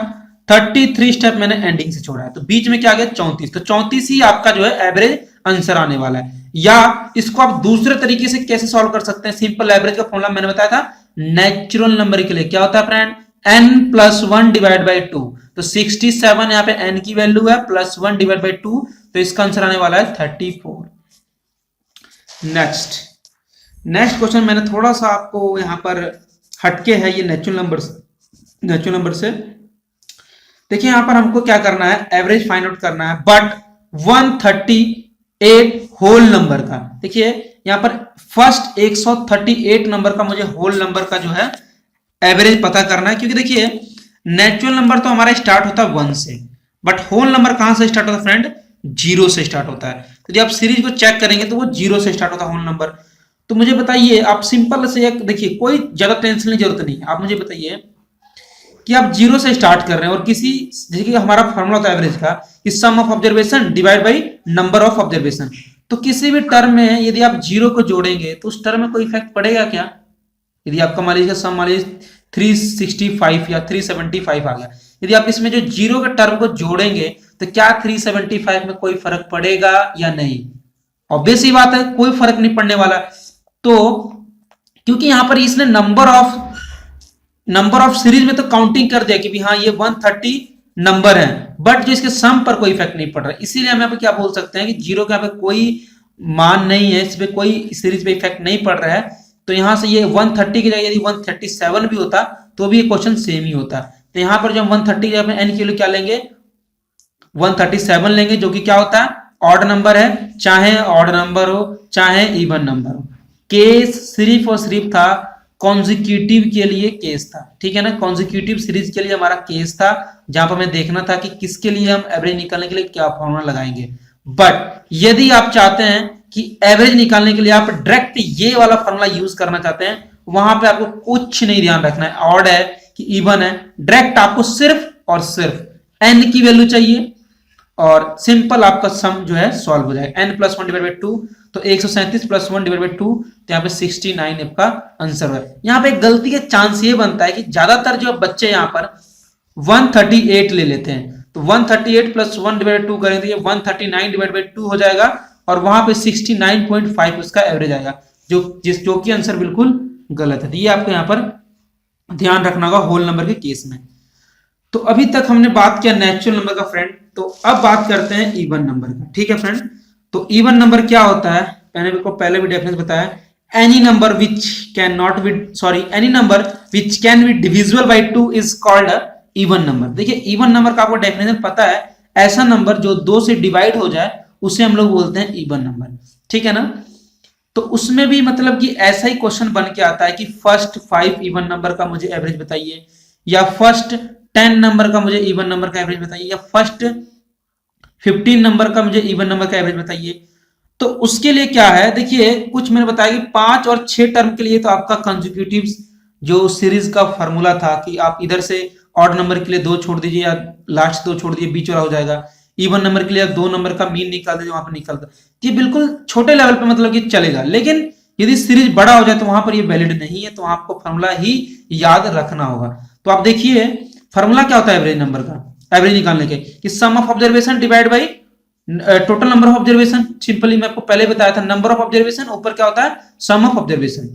33 स्टेप मैंने एंडिंग से छोड़ा है, तो बीच में क्या आ गया 34, तो 34 ही आपका जो है एवरेज आंसर आने वाला है। या इसको आप दूसरे तरीके से कैसे सॉल्व कर सकते हैं, सिंपल एवरेज का फॉर्मूला मैंने बताया था नेचुरल नंबर के लिए क्या होता है फ्रेंड, n+1 डिवाइड बाई 2, तो 67 यहाँ पे n की वैल्यू है, +1 डिवाइड बाई 2, तो इसका आंसर आने वाला है 34। नेक्स्ट क्वेश्चन मैंने थोड़ा सा आपको यहाँ पर हटके है, ये नेचुरल नंबर से देखिए यहाँ पर हमको क्या करना है, एवरेज फाइंड आउट करना है, बट 138 होल नंबर का। देखिए यहाँ पर फर्स्ट 138 नंबर का मुझे होल नंबर का जो है एवरेज पता करना है, क्योंकि देखिए नेचुरल नंबर तो हमारा स्टार्ट होता है 1 से, बट होल नंबर कहां से स्टार्ट होता है फ्रेंड, 0 से स्टार्ट होता है। तो जब आप सीरीज को चेक करेंगे तो वो 0 से स्टार्ट होता है होल नंबर। तो मुझे बताइए, आप सिंपल से एक देखिए, कोई ज्यादा टेंशन की जरूरत नहीं है। आप मुझे बताइए कि आप जीरो से स्टार्ट कर रहे हैं और किसी, जैसे कि हमारा फॉर्मूला होता है एवरेज का, कि sum of observation divide by number of observation. तो किसी भी टर्म में यदि आप जीरो को जोड़ेंगे तो उस टर्म में कोई इफेक्ट पड़ेगा क्या? यदि आपका मान लीजिए सम मान लीजिए 365 या 375 आ गया, यदि आप इसमें जो जीरो के टर्म को जोड़ेंगे तो क्या 375 में कोई फर्क पड़ेगा या नहीं? ऑब्वियस ही बात है, कोई फर्क नहीं पड़ने वाला। तो क्योंकि यहां पर इसने नंबर ऑफ सीरीज में तो काउंटिंग कर दिया कि हाँ ये 130 नंबर है, बट जो इसके सम पर कोई इफेक्ट नहीं पड़ रहा, इसीलिए हम यहाँ पे क्या बोल सकते हैं कि जीरो के यहाँ पे कोई मान नहीं है, इसमें कोई सीरीज पे इफेक्ट नहीं पड़ रहा है। तो यहां से ये 130 की जगह यदि 137 भी होता तो भी ये क्वेश्चन सेम ही होता। तो यहां पर जो हम 130 की जगह एन की वैल्यू क्या लेंगे, 137 लेंगे, जो कि क्या होता है, ऑड नंबर है, चाहे ऑड नंबर हो चाहे इवन नंबर हो। केस सिर्फ और सिर्फ था कॉन्जिक्यूटिव के लिए केस था, ठीक है ना, कॉन्जिक्यूटिव सीरीज के लिए हमारा केस था, जहां पर हमें देखना था कि किसके लिए हम एवरेज निकालने के लिए क्या फॉर्मूला लगाएंगे। बट यदि आप चाहते हैं कि एवरेज निकालने के लिए आप डायरेक्ट ये वाला फॉर्मूला यूज करना चाहते हैं, वहां पे आपको कुछ नहीं ध्यान रखना है, ऑड है कि इवन है, डायरेक्ट आपको सिर्फ और सिर्फ एन की वैल्यू चाहिए और सिंपल आपका सम जो है सॉल्व हो जाएगा। n प्लस 1 डिवाइड बाई 2, तो 137 प्लस 1 डिवाइड बाई 2, तो यहाँ पे 69 आपका आंसर है। यहाँ पे गलती का चांस ये बनता है कि ज्यादातर जो बच्चे यहाँ पर 138 ले लेते हैं, तो 138 प्लस 1 डिवाइड 2 करें तो ये 139 डिवाइड बाई 2 हो जाएगा और वहां पे 69.5 उसका एवरेज आएगा, जो कि आंसर बिल्कुल गलत है। तो ये आपको यहाँ पर ध्यान रखना होगा होल नंबर के केस में। तो अभी तक हमने बात किया नेचुरल नंबर का फ्रेंड, तो अब बात करते हैं इवन नंबर का, ठीक है फ्रेंड। तो इवन नंबर क्या होता है, मैंने आपको पहले भी डेफिनेशन बताया, any number which can not be any number which can be divisible by 2 is called a even number. देखिए इवन नंबर का आपको डेफिनेशन पता है, ऐसा नंबर जो 2 से डिवाइड हो जाए उसे हम लोग बोलते हैं इवन नंबर, ठीक है ना। तो उसमें भी मतलब कि ऐसा ही क्वेश्चन बन के आता है कि फर्स्ट 5 इवन नंबर का मुझे एवरेज बताइए, या फर्स्ट 10 नंबर का मुझे इवन नंबर का एवरेज बताइए, या फर्स्ट 15 नंबर का मुझे इवन नंबर का एवरेज बताइए। तो उसके लिए क्या है, देखिए कुछ मैंने बताया कि 5 और 6 टर्म के लिए तो आपका कंसेक्यूटिव जो सीरीज का फॉर्मूला था कि आप इधर से ऑड नंबर के लिए 2 छोड़ दीजिए या लास्ट 2 छोड़ दीजिए, बीच वाला हो जाएगा। इवन नंबर के लिए आप 2 नंबर का मीन निकाल दीजिए, वहां पर निकलता, ये बिल्कुल छोटे लेवल पे मतलब कि चलेगा। लेकिन यदि सीरीज बड़ा हो जाए तो वहां पर ये वैलिड नहीं है, तो आपको फॉर्मूला ही याद रखना होगा। तो आप देखिए फॉर्मूला क्या होता है एवरेज नंबर का, एवरेज निकालने के, कि sum of observation divide by total number of observation. Simply मैं आपको पहले बताया था, नंबर ऑफ ऑब्जर्वेशन ऊपर क्या होता है, सम ऑफ ऑब्जर्वेशन।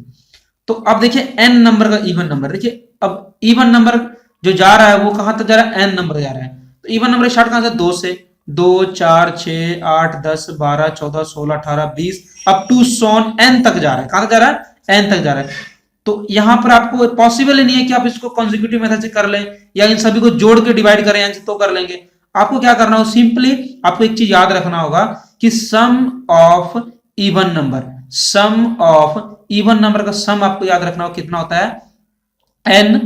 तो अब देखिए एन नंबर का इवन नंबर, देखिए अब इवन नंबर जो जा रहा है वो कहां तक जा रहा है, एन नंबर जा रहा है। तो इवन नंबर स्टार्ट कहां से, 2 से, 2 4 6 8 10 12 14 16 18 20 अप टू सोन एन तक जा रहा है। कहां तक जा रहा है, एन तक जा रहा है। तो यहां पर आपको पॉसिबल ही नहीं है कि आप इसको कॉन्जिक्यूटिव मेथड से कर लें या इन सभी को जोड़ के डिवाइड करें एन से, तो कर लेंगे। आपको क्या करना हो, सिंपली आपको एक चीज याद रखना होगा कि sum of even number, sum of even number का सम आपको याद रखना होगा कितना होता है, एन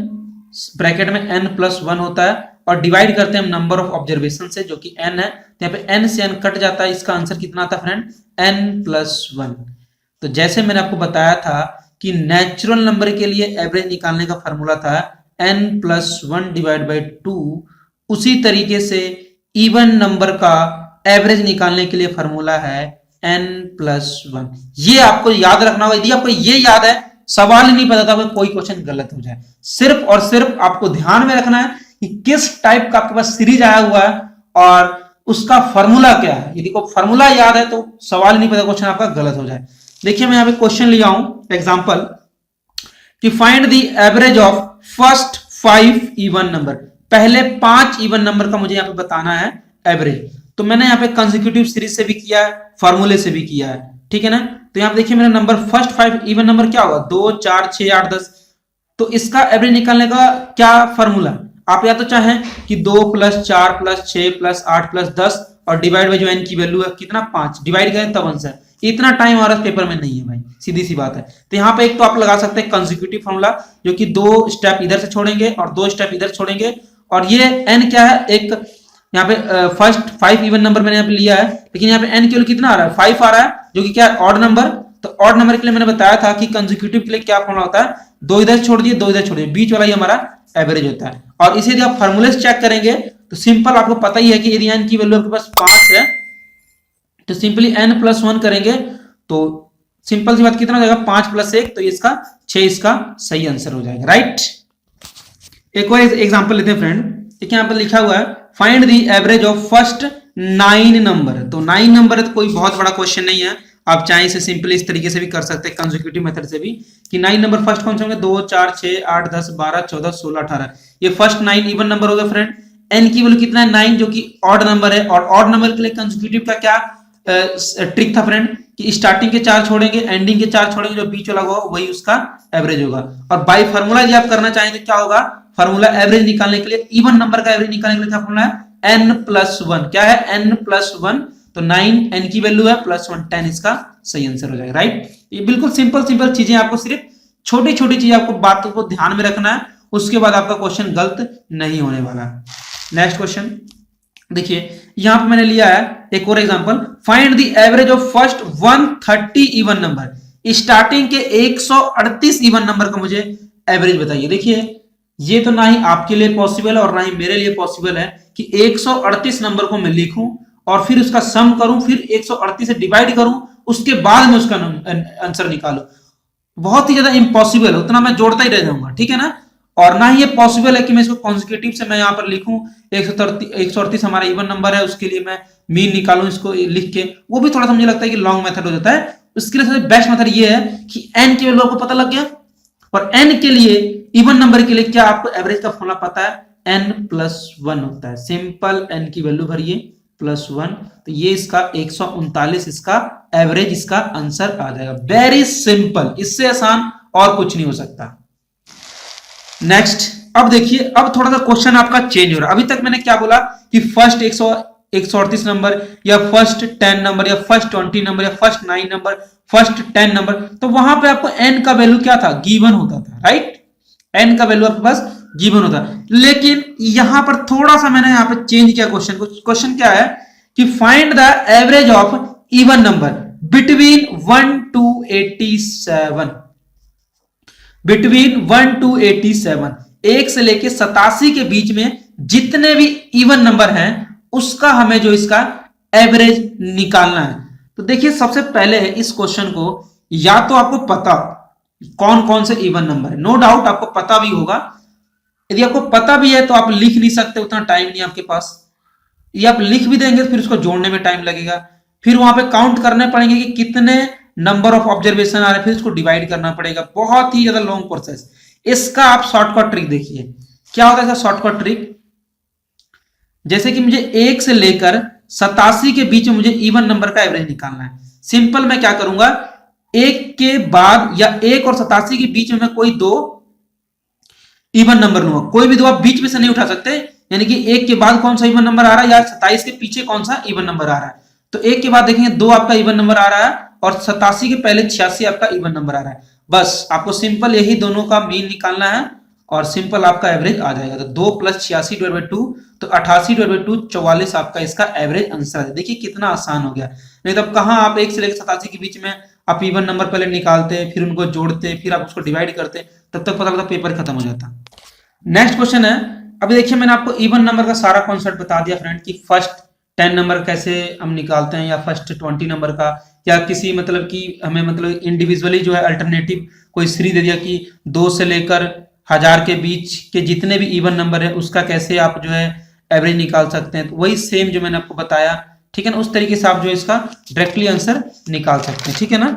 ब्रैकेट में n प्लस 1 होता है और डिवाइड करते हैं हम नंबर ऑफ ऑब्जर्वेशन से जो कि n है, तो यहाँ पे n से n कट जाता है, इसका आंसर कितना आता है फ्रेंड, n प्लस 1। तो जैसे मैंने आपको बताया था कि नेचुरल नंबर के लिए एवरेज निकालने का फॉर्मूला था n प्लस 1 डिवाइड बाई 2, उसी तरीके से इवन नंबर का एवरेज निकालने के लिए फॉर्मूला है n प्लस 1। ये आपको याद रखना होगा। यदि आपको ये याद है, सवाल ही नहीं पता था, कोई क्वेश्चन गलत हो जाए। सिर्फ और सिर्फ आपको ध्यान में रखना है कि किस टाइप का आपके पास सीरीज आया हुआ है और उसका फॉर्मूला क्या है। यदि कोई फॉर्मूला याद है तो सवाल ही नहीं पता, क्वेश्चन आपका गलत हो जाए। देखिए मैं यहाँ पे क्वेश्चन लिया हूं एग्जांपल कि find the average of first 5 even number. पहले 5 इवन नंबर का मुझे यहाँ पे बताना है एवरेज। तो मैंने यहाँ पे कंसेक्यूटिव सीरीज से भी किया है, फॉर्मूले से भी किया है, ठीक है ना। तो यहाँ पे देखिए मेरा नंबर फर्स्ट 5 इवन नंबर क्या होगा, 2 4 6 8 10। तो इसका एवरेज निकालने का क्या फॉर्मूला, आप या तो चाहें कि 2 प्लस 4 प्लस 6 प्लस 8 प्लस 10 और डिवाइड बाई जो एन की वैल्यू है कितना 5, डिवाइड करें तब आंसर। इतना टाइम हमारा पेपर में नहीं है भाई, सीधी सी बात है। तो यहाँ पे एक तो आप लगा सकते हैं कंसेक्यूटिव फॉर्मूला, जो कि 2 स्टेप इधर से छोड़ेंगे और 2 स्टेप इधर छोड़ेंगे, और ये एन क्या है, एक यहाँ पे फर्स्ट 5 इवन नंबर मैंने यहाँ पे लिया है, लेकिन यहाँ पे एन की वैल्यू कितना आ रहा है, 5 आ रहा है, जो कि क्या है ऑड नंबर। तो ऑड नंबर के लिए मैंने बताया था कि कंसेक्यूटिव के लिए क्या फॉर्मूला होता है, दो इधर छोड़ दिए, दो इधर छोड़ दिए, बीच वाला ही हमारा एवरेज होता है। और इसे यदि आप फॉर्मूले से चेक करेंगे तो सिंपल आपको पता ही है कि यदि n की वैल्यू आपके पास 5 है तो सिंपली n+1 करेंगे तो सिंपल सी बात कितना हो जाएगा, 5+1, तो इसका 6 इसका सही आंसर हो जाएगा, राइट। एक और एग्जांपल लेते हैं फ्रेंड। देखिए यहाँ पर लिखा हुआ है find the average of first 9 number. तो 9 नंबर है तो कोई बहुत बड़ा क्वेश्चन नहीं है, आप चाहे इसे सिंपली इस तरीके से भी कर सकते हैं, कंसेक्यूटिव मेथड से भी, कि 9 नंबर फर्स्ट कौन से होंगे, 2 4 6 8 10 12 14 16 18, ये फर्स्ट 9 इवन नंबर हो गए फ्रेंड। एन की वैल्यू कितना है, 9, जो कि ऑड नंबर है, और ऑड नंबर के लिए कंसेक्यूटिव का क्या ट्रिक था फ्रेंड, कि स्टार्टिंग के 4 छोड़ेंगे, एंडिंग के 4 छोड़ेंगे, जो बीच वाला होगा वही उसका एवरेज होगा। और बाय फार्मूला यदि आप करना चाहें तो क्या होगा, फार्मूला एवरेज निकालने के लिए, इवन नंबर का एवरेज निकालने के लिए क्या फार्मूला है, n+1। क्या है, n+1, तो 9 n की वैल्यू है, +1 10 इसका सही आंसर हो जाएगा, राइट। ये बिल्कुल सिंपल चीजें, आपको सिर्फ छोटी छोटी चीजें आपको बातों को ध्यान में रखना है, उसके बाद आपका क्वेश्चन गलत नहीं होने वाला। नेक्स्ट क्वेश्चन देखिए, यहां पे मैंने लिया है एक और example, find the average of first 130 even number. Starting के 138 इवन नंबर का मुझे एवरेज बताइए। देखिए ये तो ना ही आपके लिए पॉसिबल है और ना ही मेरे लिए पॉसिबल है कि 138 नंबर को मैं लिखूं और फिर उसका सम करूं, फिर 138 से डिवाइड करूं, उसके बाद में उसका आंसर निकालूं। बहुत ही ज्यादा इम्पॉसिबल है, उतना मैं जोड़ता ही रह जाऊंगा, ठीक है ना। और ना ही ये पॉसिबल है कि मैं इसको कॉन्सेक्यूटिव से मैं यहाँ पर लिखूं, 138 हमारा इवन नंबर है, उसके लिए मैं मीन निकालूं इसको लिख के, वो भी थोड़ा सा मुझे लगता है कि लॉन्ग मेथड हो जाता है। उसके लिए सबसे बेस्ट मेथड ये है कि n की वैल्यू आपको पता लग गया, और n के लिए इवन नंबर के लिए क्या आपको एवरेज का फॉर्मूला पता है, n+1 होता है। सिंपल n की वैल्यू भरिए +1, तो ये इसका 139 इसका एवरेज इसका आंसर आ जाएगा। वेरी सिंपल, इससे आसान और कुछ नहीं हो सकता। नेक्स्ट, अब देखिए, अब थोड़ा सा क्वेश्चन आपका चेंज हो रहा है। अभी तक मैंने क्या बोला कि फर्स्ट 138 नंबर या फर्स्ट 10 नंबर या फर्स्ट 20 नंबर या फर्स्ट 9 नंबर, फर्स्ट 10 नंबर, तो वहां पे आपको n का वैल्यू क्या था, गिवन होता था, राइट। n का वैल्यू आपके पास गिवन होता है। लेकिन यहां पर थोड़ा सा मैंने यहां पर चेंज किया क्वेश्चन को। क्वेश्चन क्या है कि find the average of even number between 1 to 87, between 1 to 87, 1 से लेके 87 के बीच में जितने भी इवन नंबर हैं उसका हमें जो इसका एवरेज निकालना है। तो देखिए सबसे पहले है इस क्वेश्चन को, या तो आपको पता कौन कौन से इवन नंबर है, नो डाउट आपको पता भी होगा। यदि आपको पता भी है तो आप लिख नहीं सकते, उतना टाइम नहीं आपके पास। ये आप लिख भी देंगे तो फिर उसको जोड़ने में टाइम लगेगा, फिर वहां पे काउंट करने पड़ेंगे कि कितने नंबर ऑफ ऑब्जर्वेशन आ रहे हैं, फिर इसको डिवाइड करना पड़ेगा, बहुत ही ज्यादा लॉन्ग प्रोसेस। इसका आप शॉर्टकट ट्रिक देखिए, क्या होता है इसका शॉर्टकट ट्रिक। जैसे कि मुझे 1 से लेकर 87 के बीच में मुझे इवन नंबर का एवरेज निकालना है। सिंपल मैं क्या करूंगा, 1 के बाद या 1 और 87 के बीच में मैं कोई दो इवन नंबर लूंगा। कोई भी दो आप बीच में से नहीं उठा सकते, यानी कि 1 के बाद कौन सा इवन नंबर आ रहा है या 27 के पीछे कौन सा इवन नंबर आ रहा है। तो 1 के बाद देखेंगे 2 आपका इवन नंबर आ रहा है और 87 के पहले 86 आपका इवन नंबर आ रहा है। बस आपको सिंपल यही दोनों का मीन निकालना है और सिंपल आपका एवरेज आ जाएगा। तो 2 + 86/2, तो 88/2 44 आपका इसका एवरेज आंसर है। देखिए कितना आसान हो गया। नहीं तो कहां आप 1 से लेकर 87 के बीच में आप इवन नंबर पहले निकालते, फिर उनको जोड़ते, फिर आप उसको डिवाइड करते, तब तक पता लगता पेपर खत्म हो जाता। नेक्स्ट क्वेश्चन है, अभी देखिए मैंने आपको इवन नंबर का सारा कॉन्सेप्ट बता दिया फ्रेंड, कि फर्स्ट 10 नंबर कैसे हम निकालते हैं, या फर्स्ट 20 नंबर का, या किसी मतलब कि हमें मतलब इंडिविजुअली जो है अल्टरनेटिव कोई सीरीज दे दिया कि 2 से लेकर 1000 के बीच के जितने भी इवन नंबर है उसका कैसे आप जो है एवरेज निकाल सकते हैं। तो वही सेम जो मैंने आपको बताया, ठीक है ना, उस तरीके से आप जो है इसका डायरेक्टली आंसर निकाल सकते हैं, ठीक है ना।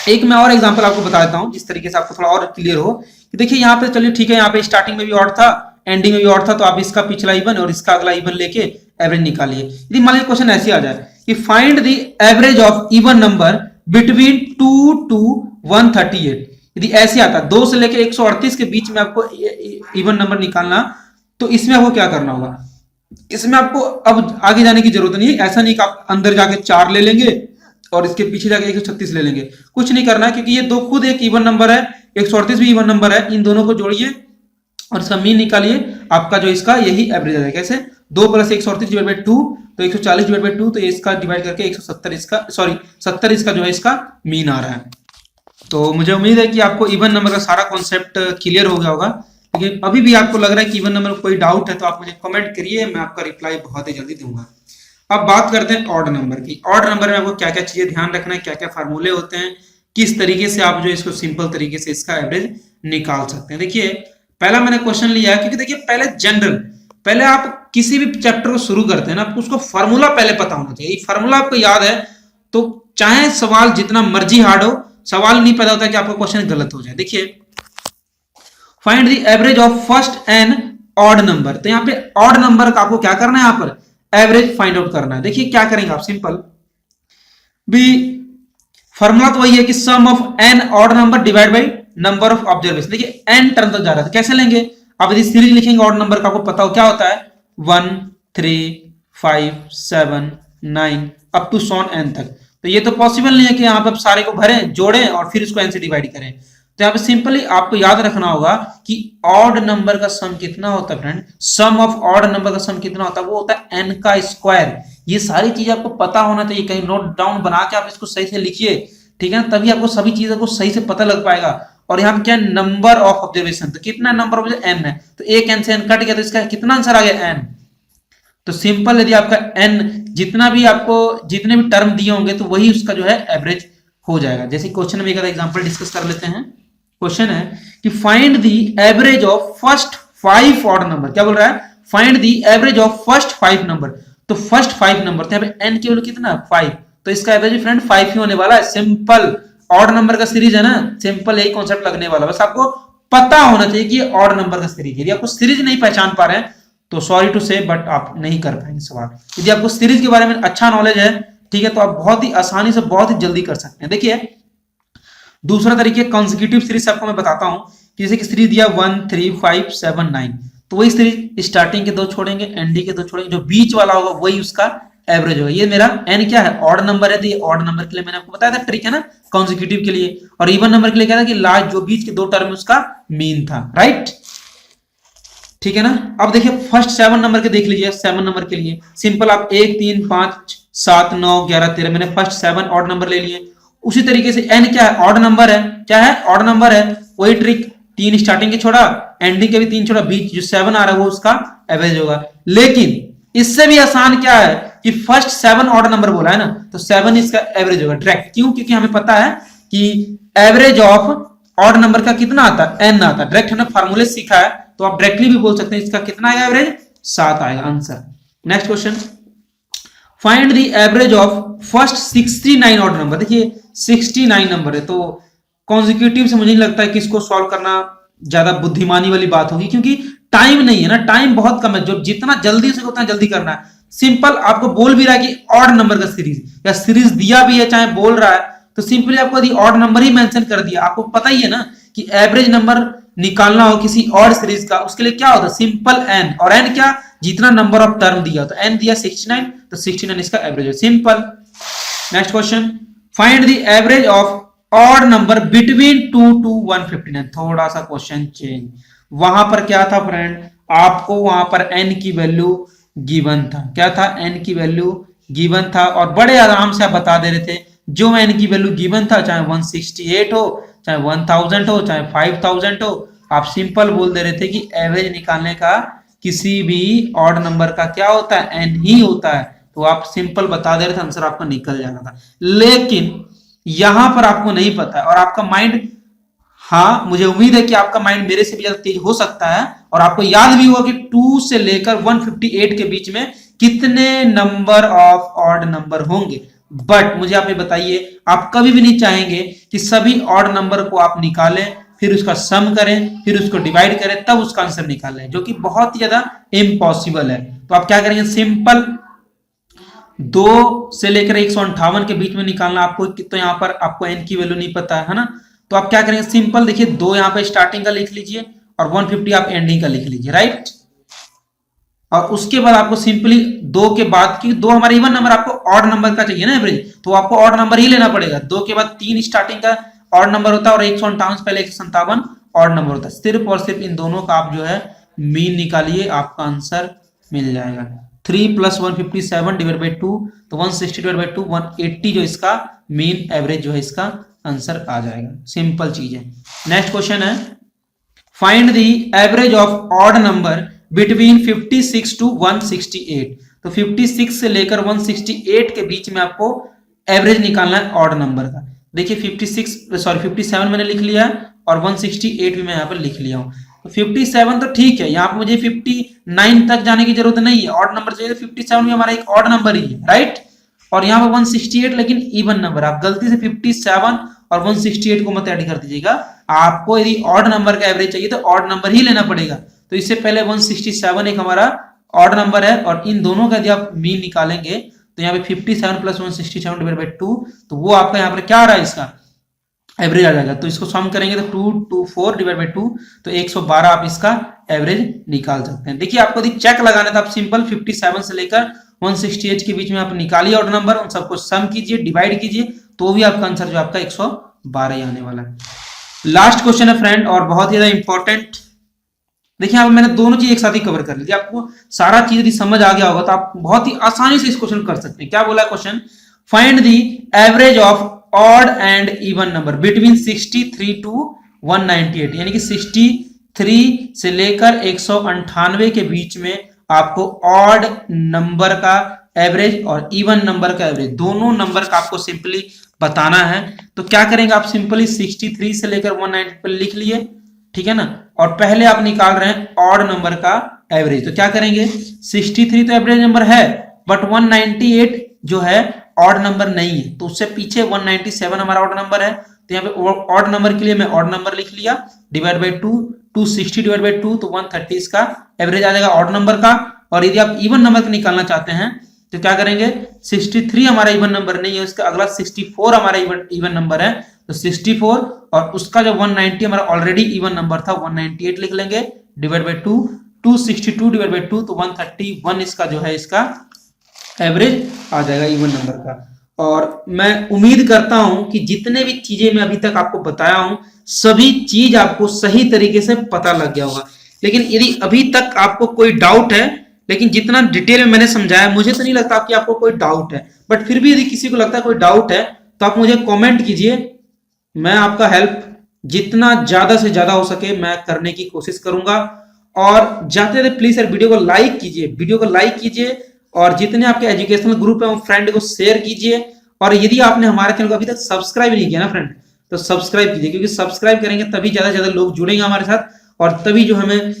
एक मैं और एग्जांपल आपको बता देता हूं जिस तरीके से आपको थोड़ा और क्लियर हो कि देखिए यहाँ पे, चलिए ठीक है, यहाँ पे स्टार्टिंग में भी ऑड था, एंडिंग में भी ऑड था, तो आप इसका पिछला इवन और इसका अगला इवन लेके एवरेज निकालिए। यदि मान लीजिए क्वेश्चन ऐसे आ जाए कि find the average of even number between 2 to 138, यदि ऐसे आता 2 से लेकर 138 के बीच में आपको इवन नंबर निकालना, तो इसमें आपको क्या करना होगा। इसमें आपको अब आगे जाने की जरूरत नहीं है। ऐसा नहीं कि आप अंदर जाके 4 ले लेंगे और इसके पीछे जाके 136 ले लेंगे, कुछ नहीं करना है, क्योंकि ये दो खुद एक इवन नंबर है, 138 भी इवन नंबर है। इन दोनों को जोड़िए और इसका मीन निकालिए, आपका जो इसका यही एवरेज आ जाएगा। कैसे, 2 + 138 डिवाइड बाई 2, तो 140 डिवाइड बाई 2, तो इसका डिवाइड करके 170 इसका, सॉरी 70 इसका जो है इसका मीन आ रहा है। तो मुझे उम्मीद है कि आपको इवन नंबर का सारा कॉन्सेप्ट क्लियर हो गया होगा। लेकिन अभी भी आपको लग रहा है कि इवन नंबर में कोई डाउट है तो आप मुझे कमेंट करिए, मैं आपका रिप्लाई बहुत ही जल्दी दूंगा। अब बात करते हैं ऑड नंबर की। ऑड नंबर में आपको क्या क्या चीजें ध्यान रखना है, क्या क्या फार्मूले होते हैं, किस तरीके से आप जो इसको सिंपल तरीके से इसका एवरेज निकाल सकते हैं। देखिए पहला मैंने क्वेश्चन लिया है, क्योंकि देखिए पहले जनरल, पहले आप किसी भी चैप्टर को शुरू करते हैं ना, आपको उसको फार्मूला पहले पता होना चाहिए। फार्मूला आपको याद है तो चाहे सवाल जितना मर्जी हार्ड हो, सवाल नहीं पता होता कि आपका क्वेश्चन गलत हो जाए। देखिए find the average of first n odd number, तो यहाँ पे ऑड नंबर का आपको क्या करना है, यहाँ पर एवरेज फाइंड आउट करना है। देखिए क्या करेंगे आप, सिंपल भी फॉर्मूला तो वही है कि sum of n odd number divide by number of observation. देखिए एन टर्म तक जा रहा है, कैसे लेंगे, आप यदि सीरीज लिखेंगे ऑड नंबर का, आपको पता हो क्या होता है 1 3 5 7 9 अप टू सॉन एन तक। तो ये तो पॉसिबल नहीं है कि यहाँ पे आप सारे को भरें, जोड़ें और फिर इसको एन से डिवाइड करें। तो यहाँ पे सिंपली आपको याद रखना होगा कि ऑड नंबर का सम कितना होता है friend, sum of odd number का सम कितना होता है, वो होता है एन का स्क्वायर। ये सारी चीजें आपको पता होना चाहिए, कहीं नोट डाउन बना के आप इसको सही से लिखिए, ठीक है ना, तभी आपको सभी चीजों को सही से पता लग पाएगा। और यहाँ पे क्या नंबर ऑफ ऑब्जर्वेशन, तो कितना नंबर ऑफ एन है, तो एक एन से एन कट गया, तो इसका कितना आंसर आ गया एन। तो सिंपल यदि आपका एन जितना भी आपको जितने भी टर्म दिए होंगे तो वही उसका जो है एवरेज हो जाएगा। जैसे क्वेश्चन में एक एग्जांपल डिस्कस कर लेते हैं। क्वेश्चन है कि find the average of first 5 odd number. क्या बोल रहा है, find the average of first 5 number. तो फर्स्ट 5 नंबर, तो यहाँ पे एन केवल कितना 5, तो इसका एवरेज फ्रेंड 5 ही होने वाला है। सिंपल ऑड नंबर का सीरीज है ना, सिंपल यही कॉन्सेप्ट लगने वाला, बस आपको पता होना चाहिए कि ये ऑड नंबर का सीरीज है। यदि आपको सीरीज नहीं पहचान पा रहे हैं तो सॉरी टू से बट आप नहीं कर पाएंगे सवाल। यदि आपको सीरीज के बारे में अच्छा नॉलेज है, ठीक है, तो आप बहुत ही आसानी से बहुत ही जल्दी कर सकते हैं। देखिए दूसरा तरीके कॉन्सेक्यूटिव सीरीज आपको मैं बताता हूं कि जैसे कि सीरीज दिया 1 3 5 7 9, तो वही सीरीज स्टार्टिंग के 2 छोड़ेंगे, एंडिंग के 2 छोड़ेंगे, जो बीच वाला होगा वही उसका एवरेज होगा। ये मेरा एन क्या है, ऑड नंबर है, तो ये ऑड नंबर के लिए मैंने आपको बताया था ट्रिक है ना कॉन्सेक्यूटिव के लिए। और इवन नंबर के लिए क्या था कि लास्ट जो बीच के 2 टर्म उसका मीन था, राइट, ठीक है ना। अब देखिए फर्स्ट 7 नंबर के देख लीजिए। 7 नंबर के लिए सिंपल आप 1 3 5 7 9 11 13, मैंने फर्स्ट 7 ऑड नंबर ले लिए। उसी तरीके से एन क्या है, ऑड नंबर है, क्या है, ऑड नंबर है, वही ट्रिक, 3 स्टार्टिंग के छोड़ा, एंडिंग के भी 3 छोड़ा, बीच जो 7 आ रहा है वो उसका एवरेज होगा। लेकिन इससे भी आसान क्या है कि फर्स्ट 7 ऑड नंबर बोला है ना, तो 7 इसका एवरेज होगा डायरेक्ट। क्यों, क्योंकि हमें पता है कि एवरेज ऑफ ऑड नंबर का कितना आता है, एन आता है। डायरेक्ट हमने फार्मूले सीखा है, तो आप डायरेक्टली भी बोल सकते हैं इसका कितना आएगा एवरेज, 7 आएगा answer. Next question, find the average of first 69 odd number. देखिए 69 नंबर है, तो कॉन्सेक्यूटिव से मुझे नहीं लगता है कि इसको सॉल्व करना ज्यादा बुद्धिमानी वाली बात होगी, क्योंकि टाइम नहीं है ना, टाइम बहुत कम है, जो जितना जल्दी से उतना जल्दी करना है। सिंपल आपको बोल भी रहा है कि ऑड नंबर का सीरीज, या सीरीज दिया भी है चाहे बोल रहा है, तो सिंपली आपको यदि ऑड नंबर ही मेंशन कर दिया, आपको पता ही है ना कि एवरेज नंबर निकालना हो किसी ऑड सीरीज का, उसके लिए क्या होता है, सिंपल एन, और एन क्या, जितना नंबर ऑफ टर्म दिया, तो एन दिया 69, तो 69 इसका एवरेज है, simple. Next question, find the average of odd number between 2 to 159। थोड़ा सा क्वेश्चन चेंज, वहां पर क्या था फ्रेंड, आपको वहां पर एन की वैल्यू गिवन था, क्या था, एन की वैल्यू गिवन था, और बड़े आराम से आप बता दे रहे थे जो एन की वैल्यू गिवन था, चाहे 168 हो, चाहे 1000 हो, चाहे 5000 हो, आप सिंपल बोल दे रहे थे कि एवरेज निकालने का किसी भी ऑड नंबर का क्या होता है, एन ही होता है। तो आप सिंपल बता दे रहे थे, आंसर आपका निकल जाना था। लेकिन यहां पर आपको नहीं पता है, और आपका माइंड, हाँ मुझे उम्मीद है कि आपका माइंड मेरे से भी ज्यादा तेज हो सकता है, और आपको याद भी होगा कि 2 से लेकर 158 के बीच में कितने नंबर ऑफ ऑड नंबर होंगे। बट मुझे आप ये बताइए, आप कभी भी नहीं चाहेंगे कि सभी ऑड नंबर को आप निकालें, फिर उसका सम करें, फिर उसको डिवाइड करें, तब उसका आंसर निकालें, जो कि बहुत ही ज्यादा इम्पॉसिबल है। तो आप क्या करेंगे, सिंपल 2 से लेकर 158 के बीच में निकालना आपको, तो यहां पर आपको एन की वैल्यू नहीं पता है ना, तो आप क्या करेंगे, सिंपल देखिए 2 यहां पर स्टार्टिंग का लिख लीजिए, और 150 आप एंडिंग का लिख लीजिए, राइट। और उसके बाद आपको सिंपली 2 के बाद की 2 हमारा इवन नंबर, आपको ऑड नंबर का चाहिए ना एवरेज, तो आपको ऑड नंबर ही लेना पड़ेगा। 2 के बाद 3 स्टार्टिंग का ऑड नंबर होता है, और 158 से पहले 157 ऑड नंबर होता है। सिर्फ और सिर्फ इन दोनों का आप जो है मीन निकालिए, आपका आंसर मिल जाएगा। 3 + 157 डिवाइड बाई 2, तो 160 डिवाइड बाई 2 180 जो इसका मीन एवरेज जो है इसका आंसर आ जाएगा। सिंपल चीज है। नेक्स्ट क्वेश्चन है, find the average of odd number between 56 to 168। तो 56 से लेकर 168 के बीच में आपको एवरेज निकालना है ऑड नंबर का। देखिए 57 मैंने लिख लिया है और 168 भी मैं यहाँ पर लिख लिया हूँ। तो 57 तो ठीक है, यहाँ पर मुझे 59 तक जाने की जरूरत नहीं है, ऑड नंबर चाहिए। 57 भी हमारा एक ऑड नंबर ही है, राइट। और यहाँ पर 168 लेकिन इवन नंबर, आप गलती से 57 और 168 को मत ऐड कर दीजिएगा। आपको यदि ऑड नंबर का एवरेज चाहिए तो ऑड नंबर ही लेना पड़ेगा। तो इससे पहले 167 एक हमारा ऑड नंबर है और इन दोनों का यदि आप मीन निकालेंगे तो यहाँ पे 57 + 167 डिवाइड बाई 2, तो वो आपका यहाँ पर क्या आ रहा है, इसका एवरेज आ जाएगा। तो इसको सम करेंगे तो 224 डिवाइड बाई 2, तो 112 आप इसका एवरेज निकाल सकते हैं। देखिए आपको यदि चेक लगाना था, आप सिंपल 57 से लेकर 168 के बीच में आप निकालिए ऑड नंबर, उन सबको सम कीजिए, डिवाइड कीजिए, तो भी आपका आंसर जो आपका 112 ही आने वाला है। लास्ट क्वेश्चन है फ्रेंड, और बहुत ही ज्यादा इंपॉर्टेंट। देखिए यहाँ पे मैंने दोनों चीज एक साथ ही कवर कर ली। आपको सारा चीज यदि समझ आ गया होगा तो आप बहुत ही आसानी से इस क्वेश्चन कर सकते हैं। क्या बोला question, find the average of odd and even number between 63 to 198, यानी कि 63 से लेकर 198 के बीच में आपको ऑड नंबर का एवरेज और इवन नंबर का एवरेज, दोनों नंबर का आपको सिंपली बताना है। तो क्या करेंगे आप, सिंपली 63 से लेकर 190 पर लिख लिए, ठीक है ना। और पहले आप निकाल रहे हैं ऑड नंबर का एवरेज, तो क्या करेंगे, 63 तो एवरेज नंबर है बट 198 जो है ऑड नंबर नहीं है, तो उससे पीछे 197 हमारा ऑड नंबर है। तो यहाँ पे ऑड नंबर के लिए मैं ऑड नंबर लिख लिया, डिवाइड बाई 2, 260 डिवाइड बाई 2, तो 130 इसका एवरेज आ जाएगा ऑड नंबर का। और यदि आप इवन नंबर का निकालना चाहते हैं तो क्या करेंगे, 63 हमारा इवन नंबर नहीं है, उसका अगला 64 हमारा इवन नंबर है, तो 64 और उसका जो 190 हमारा ऑलरेडी इवन नंबर था 198 लिख लेंगे, डिवाइड बाई 2, 262 डिवाइड बाई 2, तो 131 इसका जो है इसका एवरेज आ जाएगा इवन नंबर का। और मैं उम्मीद करता हूं कि जितने भी चीजें मैं अभी तक आपको बताया हूं सभी चीज आपको सही तरीके से पता लग गया होगा। लेकिन यदि अभी तक आपको कोई डाउट है, लेकिन जितना डिटेल में मैंने समझाया मुझे तो नहीं लगता कि आपको कोई डाउट है, बट फिर भी यदि किसी को लगता है कोई डाउट है तो आप मुझे कमेंट कीजिए, मैं आपका हेल्प जितना ज्यादा से ज्यादा हो सके मैं करने की कोशिश करूंगा। और जाते जाते प्लीज यार वीडियो को लाइक कीजिए और जितने आपके एजुकेशनल ग्रुप है वो फ्रेंड को शेयर कीजिए। और यदि आपने हमारे चैनल को अभी तक सब्सक्राइब नहीं किया ना फ्रेंड, तो सब्सक्राइब कीजिए, क्योंकि सब्सक्राइब करेंगे तभी ज्यादा से ज्यादा लोग जुड़ेंगे हमारे साथ और तभी जो हमें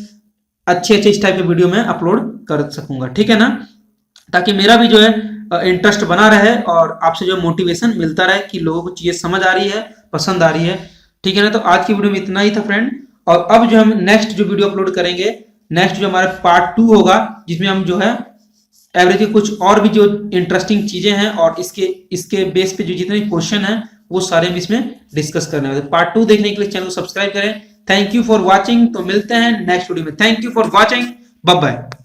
अच्छे इस टाइप के वीडियो में अपलोड कर सकूंगा, ठीक है ना, ताकि मेरा भी जो है इंटरेस्ट बना रहे और आपसे जो मोटिवेशन मिलता रहे कि लोगों को चीजें समझ आ रही है, पसंद आ रही है, ठीक है ना। तो आज की वीडियो में इतना ही था फ्रेंड। और अब जो हम नेक्स्ट जो वीडियो अपलोड करेंगे, नेक्स्ट जो हमारा पार्ट 2 होगा, जिसमें हम जो है एवरेज के कुछ और भी जो इंटरेस्टिंग चीजें हैं और इसके बेस पे जो जितने क्वेश्चन हैं वो सारे हम इसमें डिस्कस करने वाले। पार्ट 2 देखने के लिए चैनल को सब्सक्राइब करें। थैंक यू फॉर वॉचिंग, तो मिलते हैं नेक्स्ट वीडियो में। Thank you for watching, bye bye.